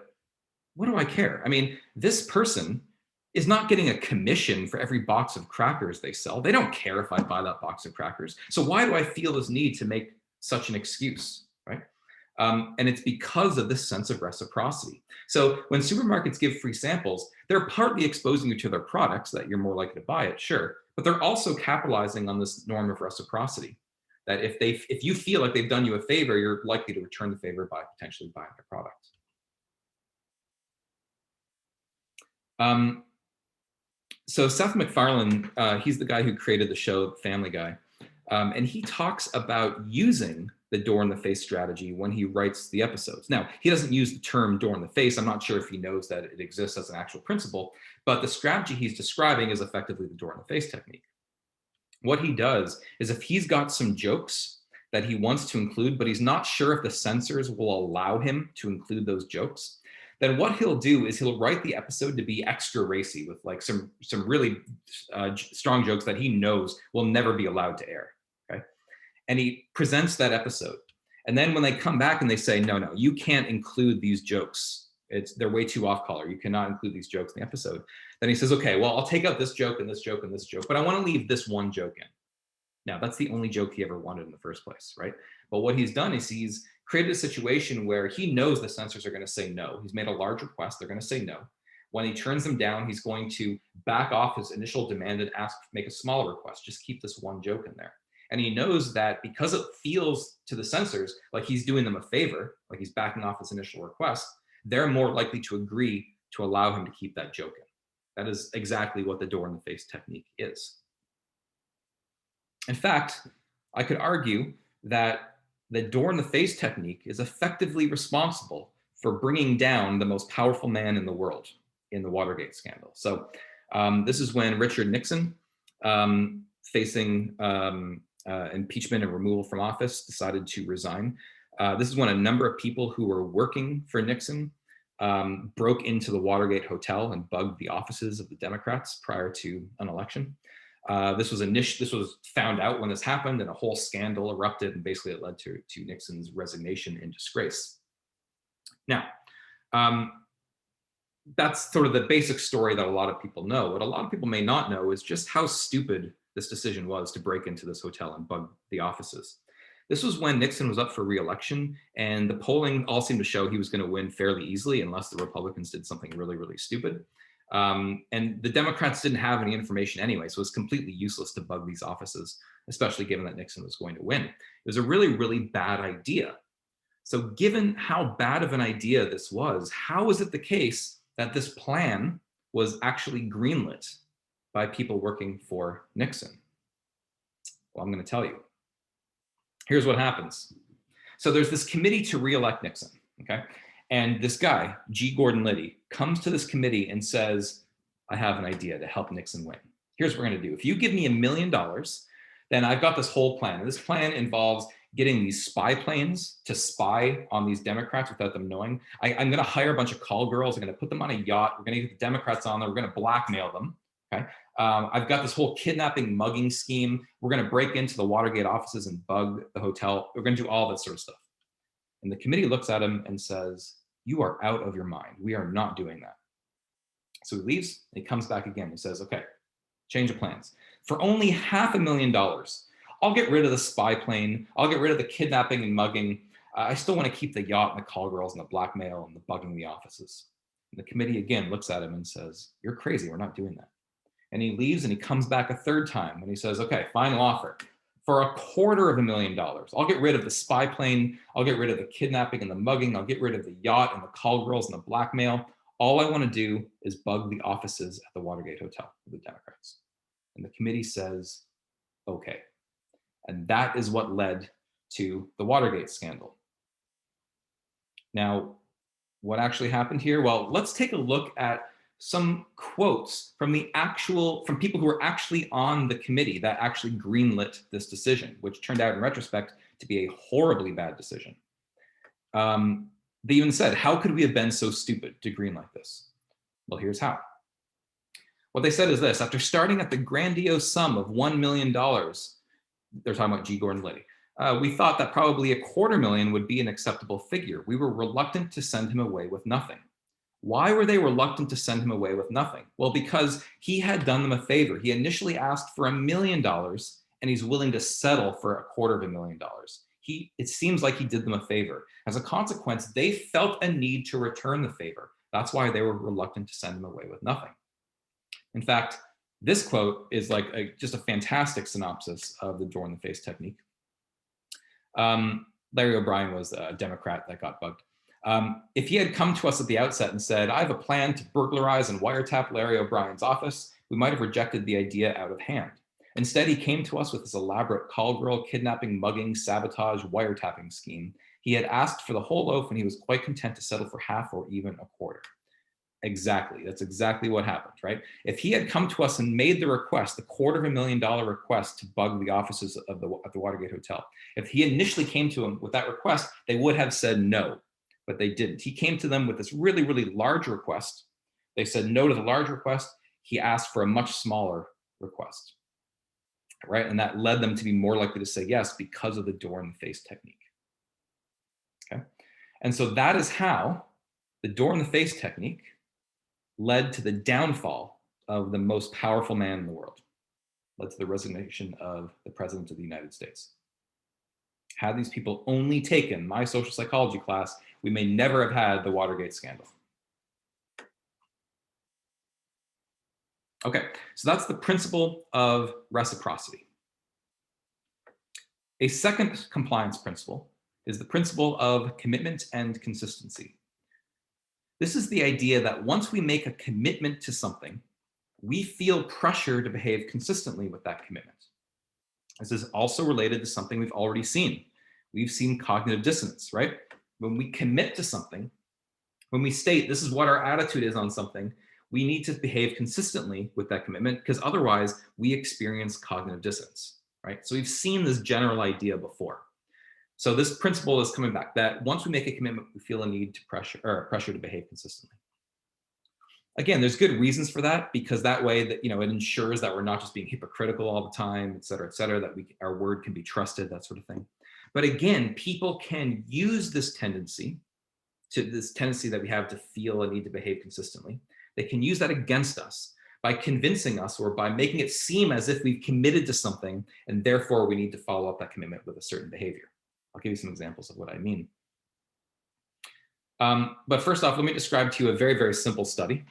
S1: what do I care? I mean, this person is not getting a commission for every box of crackers they sell. They don't care if I buy that box of crackers. So why do I feel this need to make such an excuse, right? And it's because of this sense of reciprocity. So when supermarkets give free samples, they're partly exposing you to their products so that you're more likely to buy it, sure. But they're also capitalizing on this norm of reciprocity, that if you feel like they've done you a favor, you're likely to return the favor by potentially buying their product. So Seth MacFarlane, he's the guy who created the show Family Guy. And he talks about using the door in the face strategy when he writes the episodes. Now, he doesn't use the term door in the face. I'm not sure if he knows that it exists as an actual principle, but the strategy he's describing is effectively the door in the face technique. What he does is if he's got some jokes that he wants to include, but he's not sure if the censors will allow him to include those jokes, then what he'll do is he'll write the episode to be extra racy with like some really strong jokes that he knows will never be allowed to air. Okay, and he presents that episode, and then when they come back and they say, no, you can't include these jokes. They're way too off color. You cannot include these jokes in the episode. Then he says, okay, well, I'll take out this joke and this joke and this joke, but I want to leave this one joke in. Now, that's the only joke he ever wanted in the first place, right? But what he's done is he's created a situation where he knows the censors are going to say no. He's made a large request. They're going to say no. When he turns them down, he's going to back off his initial demand and make a smaller request. Just keep this one joke in there. And he knows that because it feels to the censors like he's doing them a favor, like he's backing off his initial request, they're more likely to agree to allow him to keep that joke in. That is exactly what the door in the face technique is. In fact, I could argue that the door in the face technique is effectively responsible for bringing down the most powerful man in the world in the Watergate scandal. So this is when Richard Nixon, facing impeachment and removal from office, decided to resign. This is when a number of people who were working for Nixon broke into the Watergate Hotel and bugged the offices of the Democrats prior to an election. This was found out when this happened, and a whole scandal erupted, and basically it led to Nixon's resignation in disgrace. Now, that's sort of the basic story that a lot of people know. What a lot of people may not know is just how stupid this decision was to break into this hotel and bug the offices. This was when Nixon was up for re-election, and the polling all seemed to show he was going to win fairly easily unless the Republicans did something really, really stupid. And the Democrats didn't have any information anyway, so it was completely useless to bug these offices, especially given that Nixon was going to win. It was a really, really bad idea. So given how bad of an idea this was, how is it the case that this plan was actually greenlit by people working for Nixon? Well, I'm going to tell you. Here's what happens. So there's this committee to re-elect Nixon, okay? And this guy, G. Gordon Liddy, comes to this committee and says, I have an idea to help Nixon win. Here's what we're going to do. If you give me $1 million, then I've got this whole plan. And this plan involves getting these spy planes to spy on these Democrats without them knowing. I'm going to hire a bunch of call girls. I'm going to put them on a yacht. We're going to get the Democrats on there. We're going to blackmail them. Okay. I've got this whole kidnapping, mugging scheme. We're going to break into the Watergate offices and bug the hotel. We're going to do all that sort of stuff. And the committee looks at him and says, you are out of your mind. We are not doing that. So he leaves, and he comes back again. He says, okay, change of plans. For only $500,000, I'll get rid of the spy plane. I'll get rid of the kidnapping and mugging. I still want to keep the yacht and the call girls and the blackmail and the bugging the offices. And the committee again looks at him and says, you're crazy. We're not doing that. And he leaves and he comes back a third time and he says, okay, final offer. For $250,000, I'll get rid of the spy plane. I'll get rid of the kidnapping and the mugging. I'll get rid of the yacht and the call girls and the blackmail. All I want to do is bug the offices at the Watergate Hotel for the Democrats. And the committee says, okay. And that is what led to the Watergate scandal. Now, what actually happened here? Well, let's take a look at some quotes from people who were actually on the committee that actually greenlit this decision, which turned out in retrospect to be a horribly bad decision. They even said, how could we have been so stupid to greenlight this? Well, here's how. What they said is this: after starting at the grandiose sum of $1 million, they're talking about G. Gordon Liddy, we thought that probably $250,000 would be an acceptable figure. We were reluctant to send him away with nothing. Why were they reluctant to send him away with nothing? Well, because he had done them a favor. He initially asked for $1 million and he's willing to settle for $250,000. It seems like he did them a favor. As a consequence, they felt a need to return the favor. That's why they were reluctant to send him away with nothing. In fact, this quote is like just a fantastic synopsis of the door in the face technique. Larry O'Brien was a Democrat that got bugged. If he had come to us at the outset and said, I have a plan to burglarize and wiretap Larry O'Brien's office, we might have rejected the idea out of hand. Instead, he came to us with this elaborate call girl, kidnapping, mugging, sabotage, wiretapping scheme. He had asked for the whole loaf and he was quite content to settle for half or even a quarter. Exactly. That's exactly what happened, right? If he had come to us and made the request, the $250,000 request to bug the offices of the Watergate Hotel, if he initially came to him with that request, they would have said no, but they didn't. He came to them with this really, really large request. They said no to the large request. He asked for a much smaller request, right? And that led them to be more likely to say yes because of the door in the face technique. Okay. And so that is how the door in the face technique led to the downfall of the most powerful man in the world, led to the resignation of the President of the United States. Had these people only taken my social psychology class, we may never have had the Watergate scandal. Okay, so that's the principle of reciprocity. A second compliance principle is the principle of commitment and consistency. This is the idea that once we make a commitment to something, we feel pressure to behave consistently with that commitment. This is also related to something we've already seen. We've seen cognitive dissonance, right? When we commit to something, when we state this is what our attitude is on something, we need to behave consistently with that commitment because otherwise we experience cognitive dissonance, right? So we've seen this general idea before. So this principle is coming back that once we make a commitment, we feel a need to pressure to behave consistently. Again, there's good reasons for that because that way that, it ensures that we're not just being hypocritical all the time, et cetera, that our word can be trusted, that sort of thing. But again, people can use this tendency that we have to feel a need to behave consistently. They can use that against us by convincing us or by making it seem as if we've committed to something and therefore we need to follow up that commitment with a certain behavior. I'll give you some examples of what I mean. But first off, let me describe to you a very, very simple study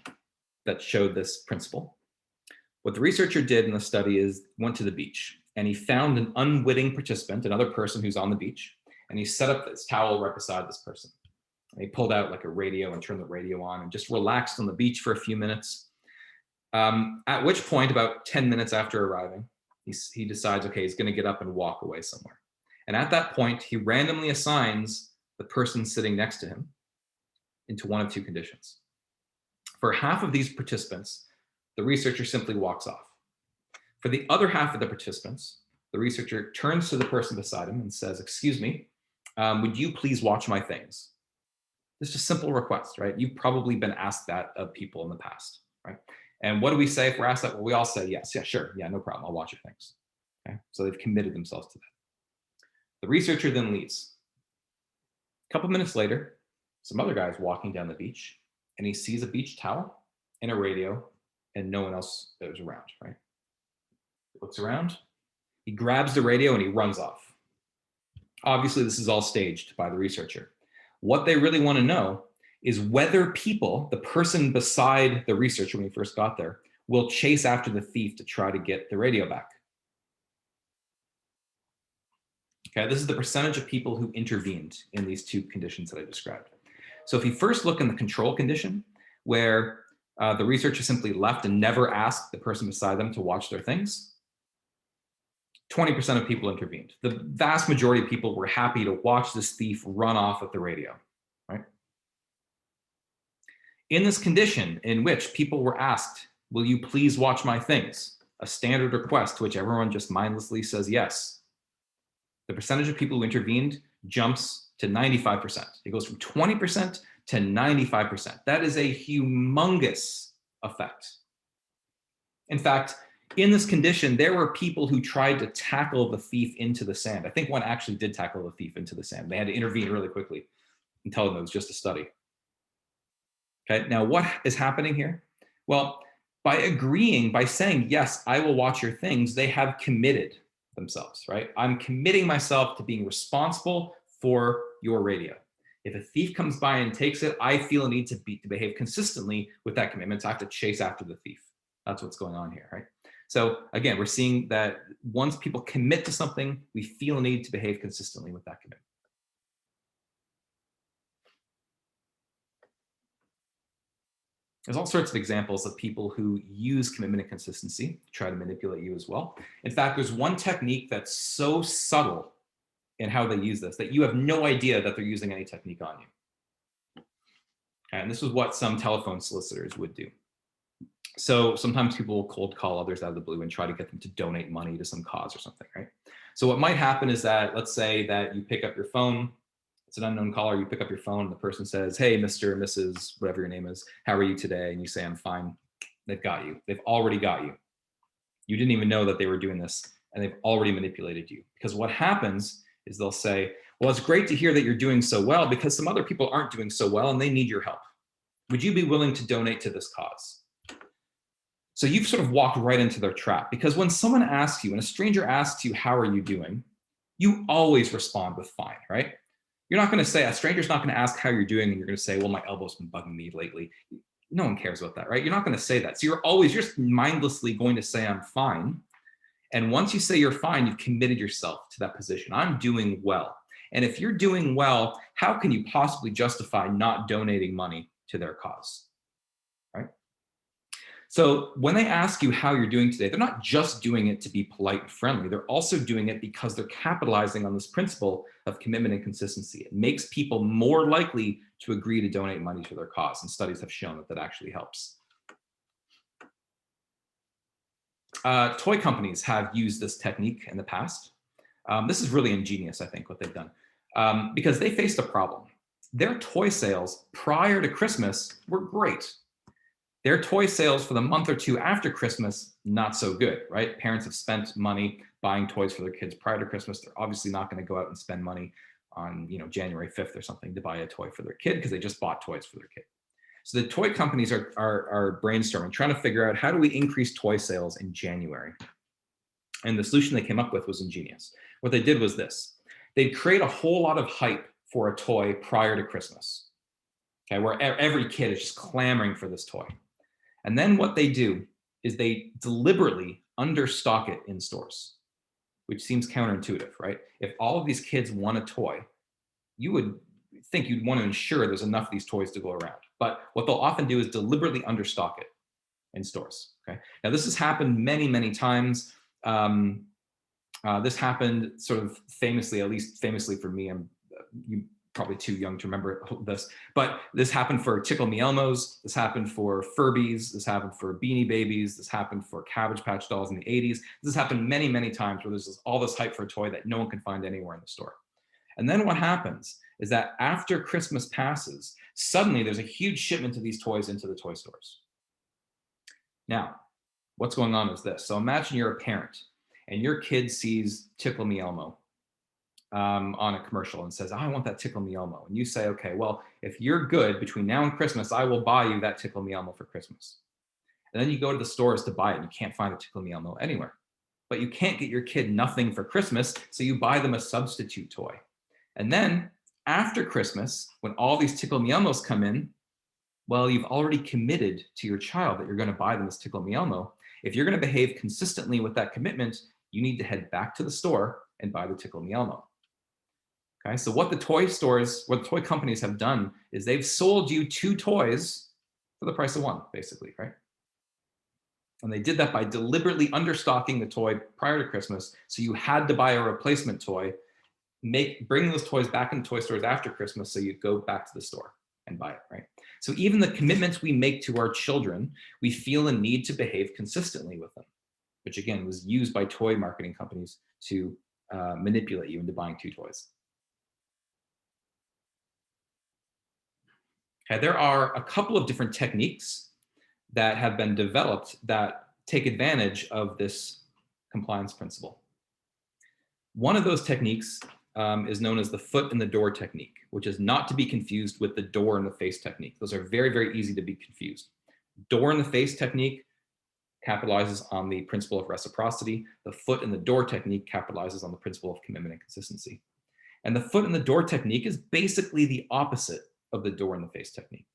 S1: that showed this principle. What the researcher did in the study is went to the beach and he found an unwitting participant, another person who's on the beach, and he set up this towel right beside this person. And he pulled out like a radio and turned the radio on and just relaxed on the beach for a few minutes. At which point, about 10 minutes after arriving, he decides, okay, he's going to get up and walk away somewhere. And at that point, he randomly assigns the person sitting next to him into one of two conditions. For half of these participants, the researcher simply walks off. For the other half of the participants, the researcher turns to the person beside him and says, excuse me, would you please watch my things? It's just a simple request, right? You've probably been asked that of people in the past, right? And what do we say if we're asked that? Well, we all say, yes, yeah, sure, yeah, no problem, I'll watch your things. Okay, so they've committed themselves to that. The researcher then leaves. A couple minutes later, some other guy's walking down the beach and he sees a beach towel and a radio and no one else is around, right? He looks around, He grabs the radio and he runs off. Obviously, this is all staged by the researcher. What they really want to know is whether people, the person beside the researcher when he first got there, will chase after the thief to try to get the radio back. Okay, this is the percentage of people who intervened in these two conditions that I described. So if you first look in the control condition, where the researcher simply left and never asked the person beside them to watch their things, 20% of people intervened. The vast majority of people were happy to watch this thief run off with the radio, right? In this condition in which people were asked, will you please watch my things? A standard request to which everyone just mindlessly says yes. The percentage of people who intervened jumps to 95%. It goes from 20% to 95%. That is a humongous effect. In fact, in this condition, there were people who tried to tackle the thief into the sand. I think one actually did tackle the thief into the sand. They had to intervene really quickly and tell them it was just a study. Okay, now what is happening here? Well, by agreeing, by saying, yes, I will watch your things, they have committed themselves, right? I'm committing myself to being responsible for your radio. If a thief comes by and takes it, I feel a need to behave consistently with that commitment. So I have to chase after the thief. That's what's going on here, right? So again, we're seeing that once people commit to something, we feel a need to behave consistently with that commitment. There's all sorts of examples of people who use commitment and consistency to try to manipulate you as well. In fact, there's one technique that's so subtle in how they use this that you have no idea that they're using any technique on you. Okay, and this is what some telephone solicitors would do. So sometimes people will cold call others out of the blue and try to get them to donate money to some cause or something, right? So what might happen is that, let's say that you pick up your phone, it's an unknown caller, you pick up your phone and the person says, hey, Mr. or Mrs., whatever your name is, how are you today? And you say, I'm fine. They've got you. They've already got you. You didn't even know that they were doing this and they've already manipulated you. Because what happens is they'll say, well, it's great to hear that you're doing so well because some other people aren't doing so well and they need your help. Would you be willing to donate to this cause? So you've sort of walked right into their trap, because when someone asks you, when a stranger asks you, how are you doing? You always respond with fine, right? You're not going to say, a stranger's not going to ask how you're doing and you're going to say, well, my elbow's been bugging me lately. No one cares about that, right? You're not going to say that. So you're always just mindlessly going to say, I'm fine. And once you say you're fine, you've committed yourself to that position. I'm doing well. And if you're doing well, how can you possibly justify not donating money to their cause, right? So when they ask you how you're doing today, they're not just doing it to be polite and friendly. They're also doing it because they're capitalizing on this principle of commitment and consistency. It makes people more likely to agree to donate money to their cause. And studies have shown that that actually helps. Toy companies have used this technique in the past. This is really ingenious, I think, what they've done, because they faced a problem. Their toy sales prior to Christmas were great. Their toy sales for the month or two after Christmas, not so good, right? Parents have spent money buying toys for their kids prior to Christmas. They're obviously not going to go out and spend money on, January 5th or something to buy a toy for their kid because they just bought toys for their kid. So the toy companies are brainstorming, trying to figure out how do we increase toy sales in January? And the solution they came up with was ingenious. What they did was this. They'd create a whole lot of hype for a toy prior to Christmas, okay, where every kid is just clamoring for this toy. And then what they do is they deliberately understock it in stores, which seems counterintuitive, right? If all of these kids want a toy, you would think you'd want to ensure there's enough of these toys to go around. But what they'll often do is deliberately understock it in stores, okay? Now this has happened many, many times. This happened sort of famously, at least famously for me. You probably too young to remember this, but this happened for Tickle Me Elmos. This happened for Furbies. This happened for Beanie Babies. This happened for Cabbage Patch Dolls in the 80s. This has happened many, many times where there's all this hype for a toy that no one can find anywhere in the store. And then what happens is that after Christmas passes, suddenly there's a huge shipment of these toys into the toy stores. Now, what's going on is this. So imagine you're a parent and your kid sees Tickle Me Elmo on a commercial and says, I want that Tickle Me Elmo. And you say, okay, well, if you're good between now and Christmas, I will buy you that Tickle Me Elmo for Christmas. And then you go to the stores to buy it and you can't find a Tickle Me Elmo anywhere. but you can't get your kid nothing for Christmas, so you buy them a substitute toy. And then after Christmas, when all these Tickle Me Elmos come in, well, you've already committed to your child that you're going to buy them this Tickle Me Elmo. If you're going to behave consistently with that commitment, you need to head back to the store and buy the Tickle Me Elmo. Okay, so what the toy companies have done is they've sold you 2 toys for the price of 1, basically, right? And they did that by deliberately understocking the toy prior to Christmas, so you had to buy a replacement toy, bring those toys back in toy stores after Christmas, so you go back to the store and buy it, right? So even the commitments we make to our children, we feel a need to behave consistently with them, which again was used by toy marketing companies to manipulate you into buying 2 toys. Okay, there are a couple of different techniques that have been developed that take advantage of this compliance principle. One of those techniques is known as the foot in the door technique, which is not to be confused with the door in the face technique. Those are very, very easy to be confused. Door in the face technique capitalizes on the principle of reciprocity. The foot in the door technique capitalizes on the principle of commitment and consistency. And the foot in the door technique is basically the opposite of the door in the face technique.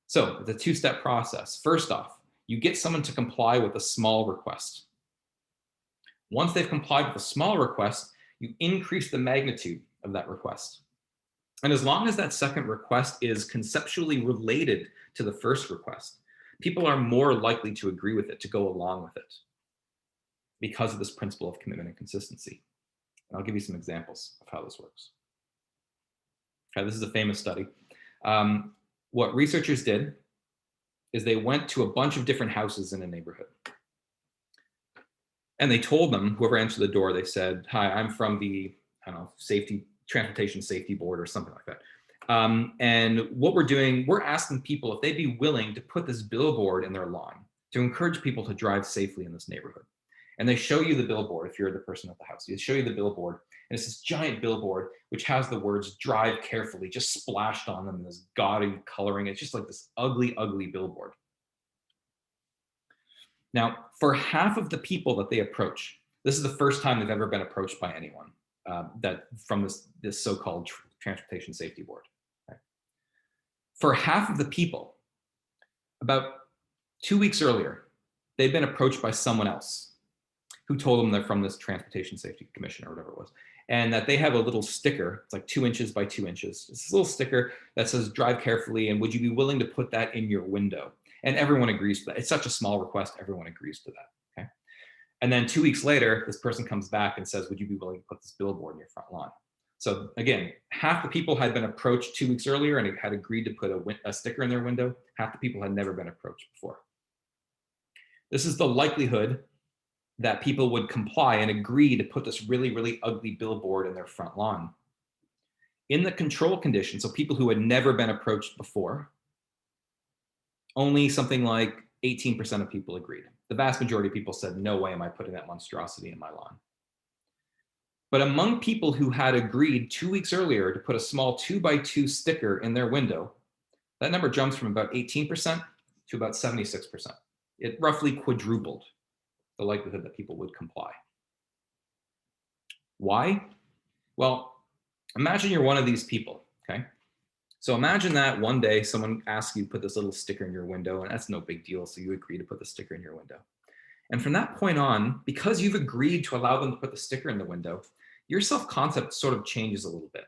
S1: So it's a 2-step process. First off, you get someone to comply with a small request. Once they've complied with a small request, you increase the magnitude of that request. And as long as that second request is conceptually related to the first request, people are more likely to agree with it, to go along with it, because of this principle of commitment and consistency. And I'll give you some examples of how this works. Okay, this is a famous study. What researchers did is they went to a bunch of different houses in a neighborhood. And they told them, whoever answered the door, they said, "Hi, I'm from the, I don't know, Transportation Safety Board," or something like that. And what we're doing, we're asking people if they'd be willing to put this billboard in their lawn to encourage people to drive safely in this neighborhood. And they show you the billboard if you're the person at the house. They show you the billboard, and it's this giant billboard which has the words "drive carefully" just splashed on them in this gaudy coloring. It's just like this ugly, ugly billboard. Now, for half of the people that they approach, this is the first time they've ever been approached by anyone that from this so-called Transportation Safety Board. Okay? For half of the people, about 2 weeks earlier, they've been approached by someone else who told them they're from this Transportation Safety Commission or whatever it was, and that they have a little sticker. It's like 2 inches by 2 inches. It's this little sticker that says "drive carefully," and would you be willing to put that in your window? And everyone agrees to that. It's such a small request, everyone agrees to that, okay? And then 2 weeks later, this person comes back and says, "Would you be willing to put this billboard in your front lawn?" So again, half the people had been approached 2 weeks earlier and had agreed to put a sticker in their window. Half the people had never been approached before. This is the likelihood that people would comply and agree to put this really, really ugly billboard in their front lawn. In the control condition, so people who had never been approached before, only something like 18% of people agreed. The vast majority of people said, "No way am I putting that monstrosity in my lawn." But among people who had agreed 2 weeks earlier to put a small 2x2 sticker in their window, that number jumps from about 18% to about 76%. It roughly quadrupled the likelihood that people would comply. Why? Well, imagine you're one of these people, okay? So imagine that one day someone asks you to put this little sticker in your window, and that's no big deal, so you agree to put the sticker in your window. And from that point on, because you've agreed to allow them to put the sticker in the window, your self-concept sort of changes a little bit.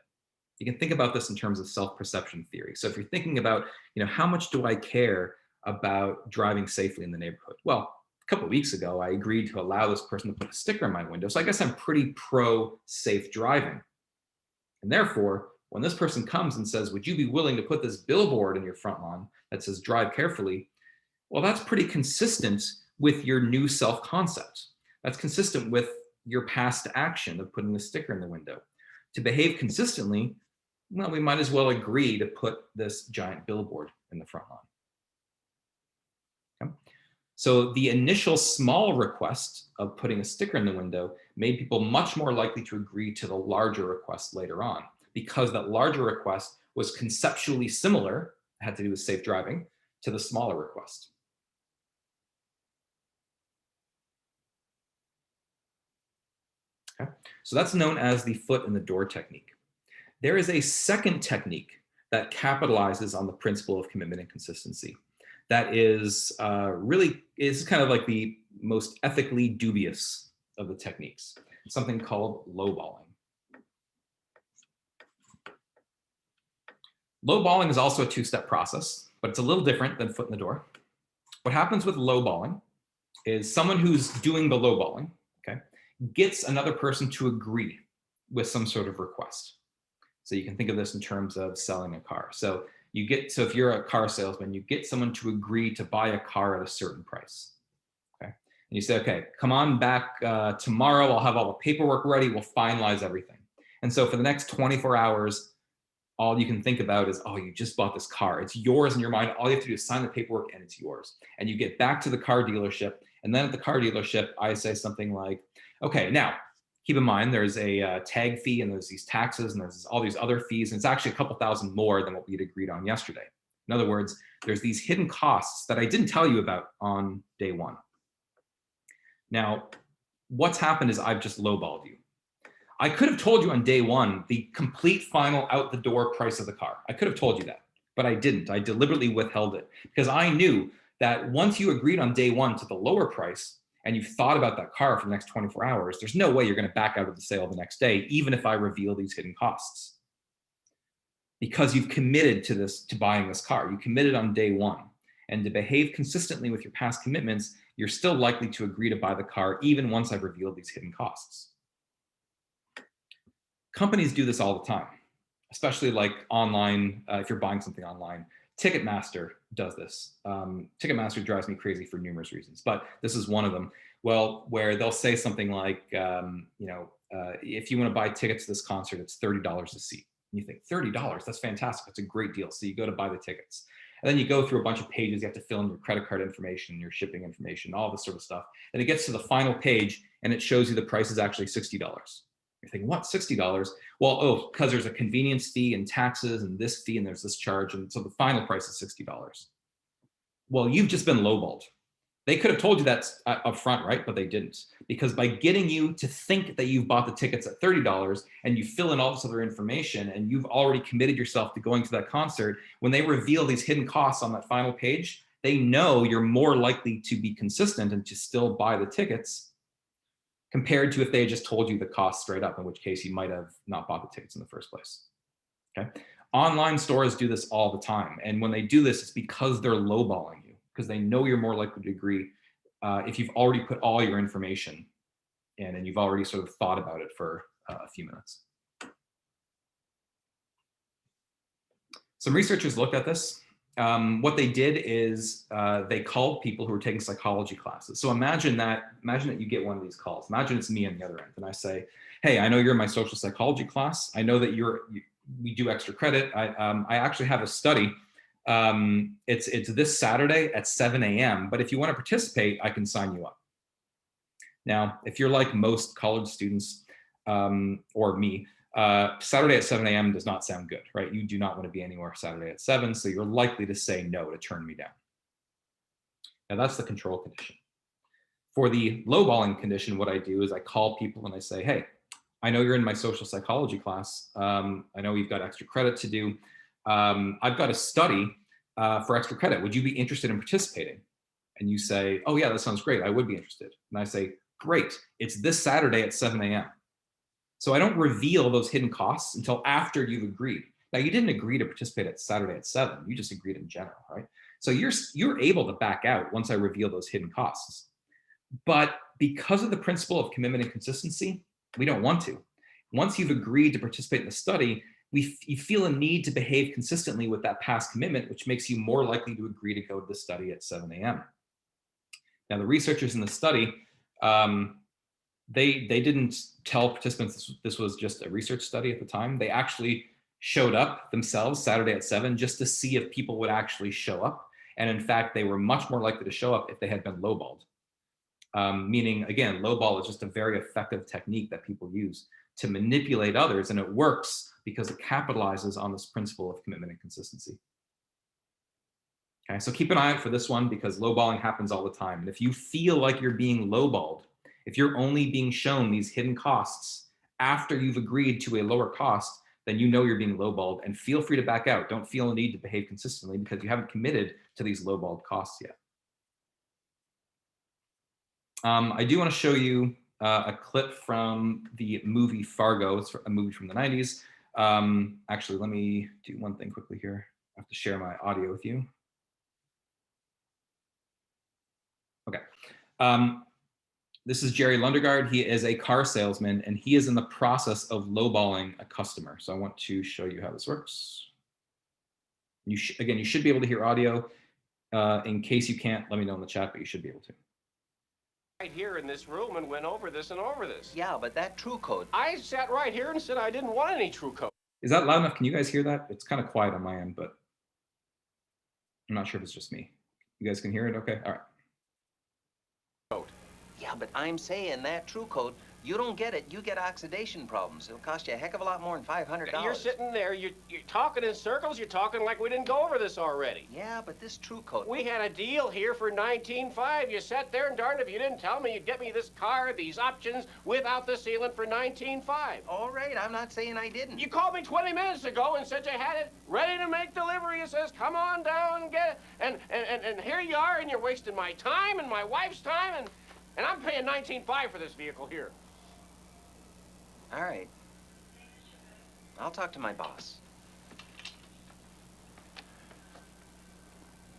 S1: You can think about this in terms of self-perception theory. So if you're thinking about, how much do I care about driving safely in the neighborhood? Well, a couple of weeks ago, I agreed to allow this person to put a sticker in my window. So I guess I'm pretty pro safe driving. And therefore, when this person comes and says, "Would you be willing to put this billboard in your front lawn that says drive carefully?" Well, that's pretty consistent with your new self-concept. That's consistent with your past action of putting the sticker in the window. To behave consistently, well, we might as well agree to put this giant billboard in the front lawn. Okay? So the initial small request of putting a sticker in the window made people much more likely to agree to the larger request later on, because that larger request was conceptually similar, had to do with safe driving, to the smaller request. Okay? So that's known as the foot in the door technique. There is a second technique that capitalizes on the principle of commitment and consistency. That is really is kind of like the most ethically dubious of the techniques. Something called lowballing. Lowballing is also a two-step process, but it's a little different than foot in the door. What happens with lowballing is someone who's doing the lowballing, okay, gets another person to agree with some sort of request. So you can think of this in terms of selling a car. So if you're a car salesman, you get someone to agree to buy a car at a certain price. Okay. And you say, okay, come on back tomorrow. I'll have all the paperwork ready. We'll finalize everything. And so for the next 24 hours, all you can think about is, oh, you just bought this car. It's yours in your mind. All you have to do is sign the paperwork and it's yours. And you get back to the car dealership. And then at the car dealership, I say something like, okay, now keep in mind, there's a tag fee and there's these taxes and there's all these other fees. And it's actually a couple thousand more than what we'd agreed on yesterday. In other words, there's these hidden costs that I didn't tell you about on day one. Now, what's happened is I've just lowballed you. I could have told you on day one the complete final out the door price of the car. I could have told you that, but I didn't. I deliberately withheld it because I knew that once you agreed on day one to the lower price and you've thought about that car for the next 24 hours, there's no way you're going to back out of the sale the next day, even if I reveal these hidden costs. Because you've committed to buying this car. You committed on day one. And to behave consistently with your past commitments, you're still likely to agree to buy the car even once I've revealed these hidden costs. Companies do this all the time, especially like online, if you're buying something online. Ticketmaster does this. Ticketmaster drives me crazy for numerous reasons, but this is one of them. Well, where they'll say something like, if you want to buy tickets to this concert, it's $30 a seat. And you think, $30, that's fantastic. That's a great deal. So you go to buy the tickets. And then you go through a bunch of pages. You have to fill in your credit card information, your shipping information, all this sort of stuff. And it gets to the final page and it shows you the price is actually $60. You're thinking, what, $60? Well, oh, because there's a convenience fee and taxes and this fee and there's this charge. And so the final price is $60. Well, you've just been lowballed. They could have told you that up front, right? But they didn't. Because by getting you to think that you've bought the tickets at $30 and you fill in all this other information and you've already committed yourself to going to that concert, when they reveal these hidden costs on that final page, they know you're more likely to be consistent and to still buy the tickets compared to if they had just told you the cost straight up, in which case you might have not bought the tickets in the first place. Okay. Online stores do this all the time. And when they do this, it's because they're lowballing you, because they know you're more likely to agree if you've already put all your information in and you've already sort of thought about it for a few minutes. Some researchers looked at this. What they did is they called people who were taking psychology classes. So imagine that you get one of these calls. Imagine it's me on the other end. And I say, hey, I know you're in my social psychology class. I know that we do extra credit. I actually have a study. It's this Saturday at 7 a.m. But if you want to participate, I can sign you up. Now, if you're like most college students or me, Saturday at 7 a.m. does not sound good, right? You do not want to be anywhere Saturday at 7, so you're likely to say no, to turn me down. Now that's the control condition. For the lowballing condition, what I do is I call people and I say, hey, I know you're in my social psychology class. I know you've got extra credit to do. I've got a study for extra credit. Would you be interested in participating? And you say, oh yeah, that sounds great. I would be interested. And I say, great. It's this Saturday at 7 a.m. So I don't reveal those hidden costs until after you've agreed. Now, you didn't agree to participate at Saturday at 7. You just agreed in general, right? So you're able to back out once I reveal those hidden costs. But because of the principle of commitment and consistency, we don't want to. Once you've agreed to participate in the study, you feel a need to behave consistently with that past commitment, which makes you more likely to agree to go to the study at 7 a.m. Now, the researchers in the study, they didn't tell participants this was just a research study at the time. They actually showed up themselves Saturday at 7 just to see if people would actually show up. And in fact, they were much more likely to show up if they had been lowballed. Meaning, again, lowball is just a very effective technique that people use to manipulate others. And it works because it capitalizes on this principle of commitment and consistency. Okay, so keep an eye out for this one because lowballing happens all the time. And if you feel like you're being lowballed If you're only being shown these hidden costs after you've agreed to a lower cost, then you know you're being lowballed, and feel free to back out. Don't feel a need to behave consistently because you haven't committed to these lowballed costs yet. I do want to show you a clip from the movie Fargo. It's a movie from the 90s. Actually, let me do one thing quickly here. I have to share my audio with you. Okay. This is Jerry Lundegaard. He is a car salesman, and he is in the process of lowballing a customer. So I want to show you how this works. Again, you should be able to hear audio. In case you can't, let me know in the chat, but you should be able to.
S2: Right here in this room and went over this and over this.
S3: Yeah, but that true code.
S2: I sat right here and said I didn't want any true code.
S1: Is that loud enough? Can you guys hear that? It's kind of quiet on my end, but I'm not sure if it's just me. You guys can hear it? Okay, all right.
S3: Yeah, but I'm saying that true code, you don't get it, you get oxidation problems. It'll cost you a heck of a lot more than $500.
S2: You're sitting there, you're talking in circles, you're talking like we didn't go over this already.
S3: Yeah, but this true code.
S2: We had a deal here for $19,500. You sat there and darned if you didn't tell me you'd get me this car, these options, without the sealant for $19,500.
S3: All right, I'm not saying I didn't.
S2: You called me 20 minutes ago and said you had it ready to make delivery. You says, come on down and get it. And here you are, and you're wasting my time and my wife's time, and I'm paying $19,500 for this vehicle here.
S3: All right. I'll talk to my boss.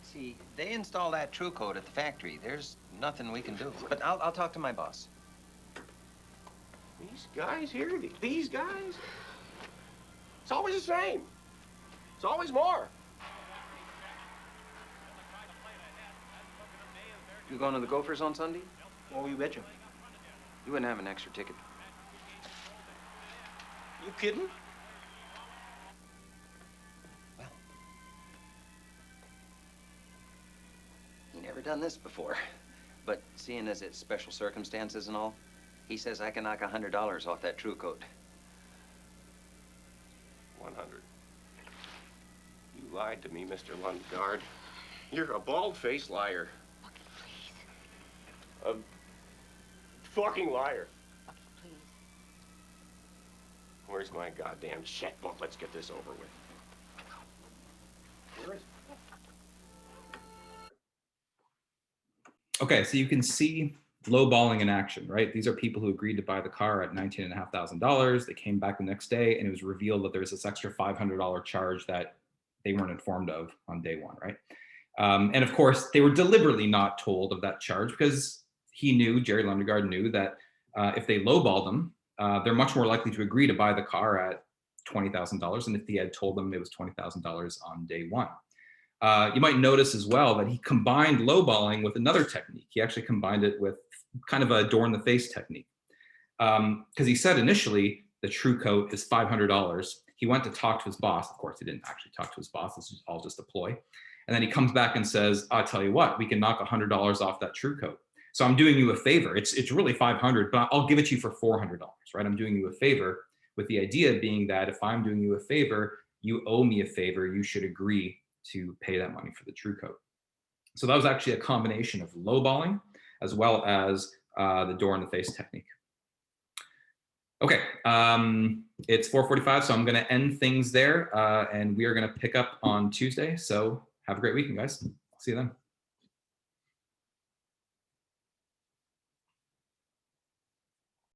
S3: See, they install that true code at the factory. There's nothing we can do. But I'll talk to my boss.
S2: These guys here, these guys, it's always the same. It's always more.
S3: You going to the Gophers on Sunday?
S2: Oh, you betcha.
S3: You wouldn't have an extra ticket.
S2: You kidding?
S3: Well, he never done this before. But seeing as it's special circumstances and all, he says I can knock $100 off that true code.
S2: 100. You lied to me, Mr. Lundgaard. You're a bald-faced liar. A fucking liar.
S4: Please.
S2: Where's my goddamn checkbook? Let's get this over with. Where is it?
S1: Okay, so you can see lowballing in action, right? These are people who agreed to buy the car at $19,500. They came back the next day, and it was revealed that there was this extra $500 charge that they weren't informed of on day one, right? And of course, they were deliberately not told of that charge because Jerry Lundegaard knew that if they lowballed them, they're much more likely to agree to buy the car at $20,000 than if he had told them it was $20,000 on day one. You might notice as well that he combined lowballing with another technique. He actually combined it with kind of a door-in-the-face technique. Because he said initially the true coat is $500. He went to talk to his boss. Of course, he didn't actually talk to his boss. This is all just a ploy. And then he comes back and says, I'll tell you what, we can knock $100 off that true coat. So I'm doing you a favor. It's really $500, but I'll give it to you for $400, right? I'm doing you a favor, with the idea being that if I'm doing you a favor, you owe me a favor. You should agree to pay that money for the true coat. So that was actually a combination of lowballing as well as the door-in-the-face technique. Okay, it's 4:45, so I'm going to end things there, and we are going to pick up on Tuesday. So have a great weekend, guys. See you then.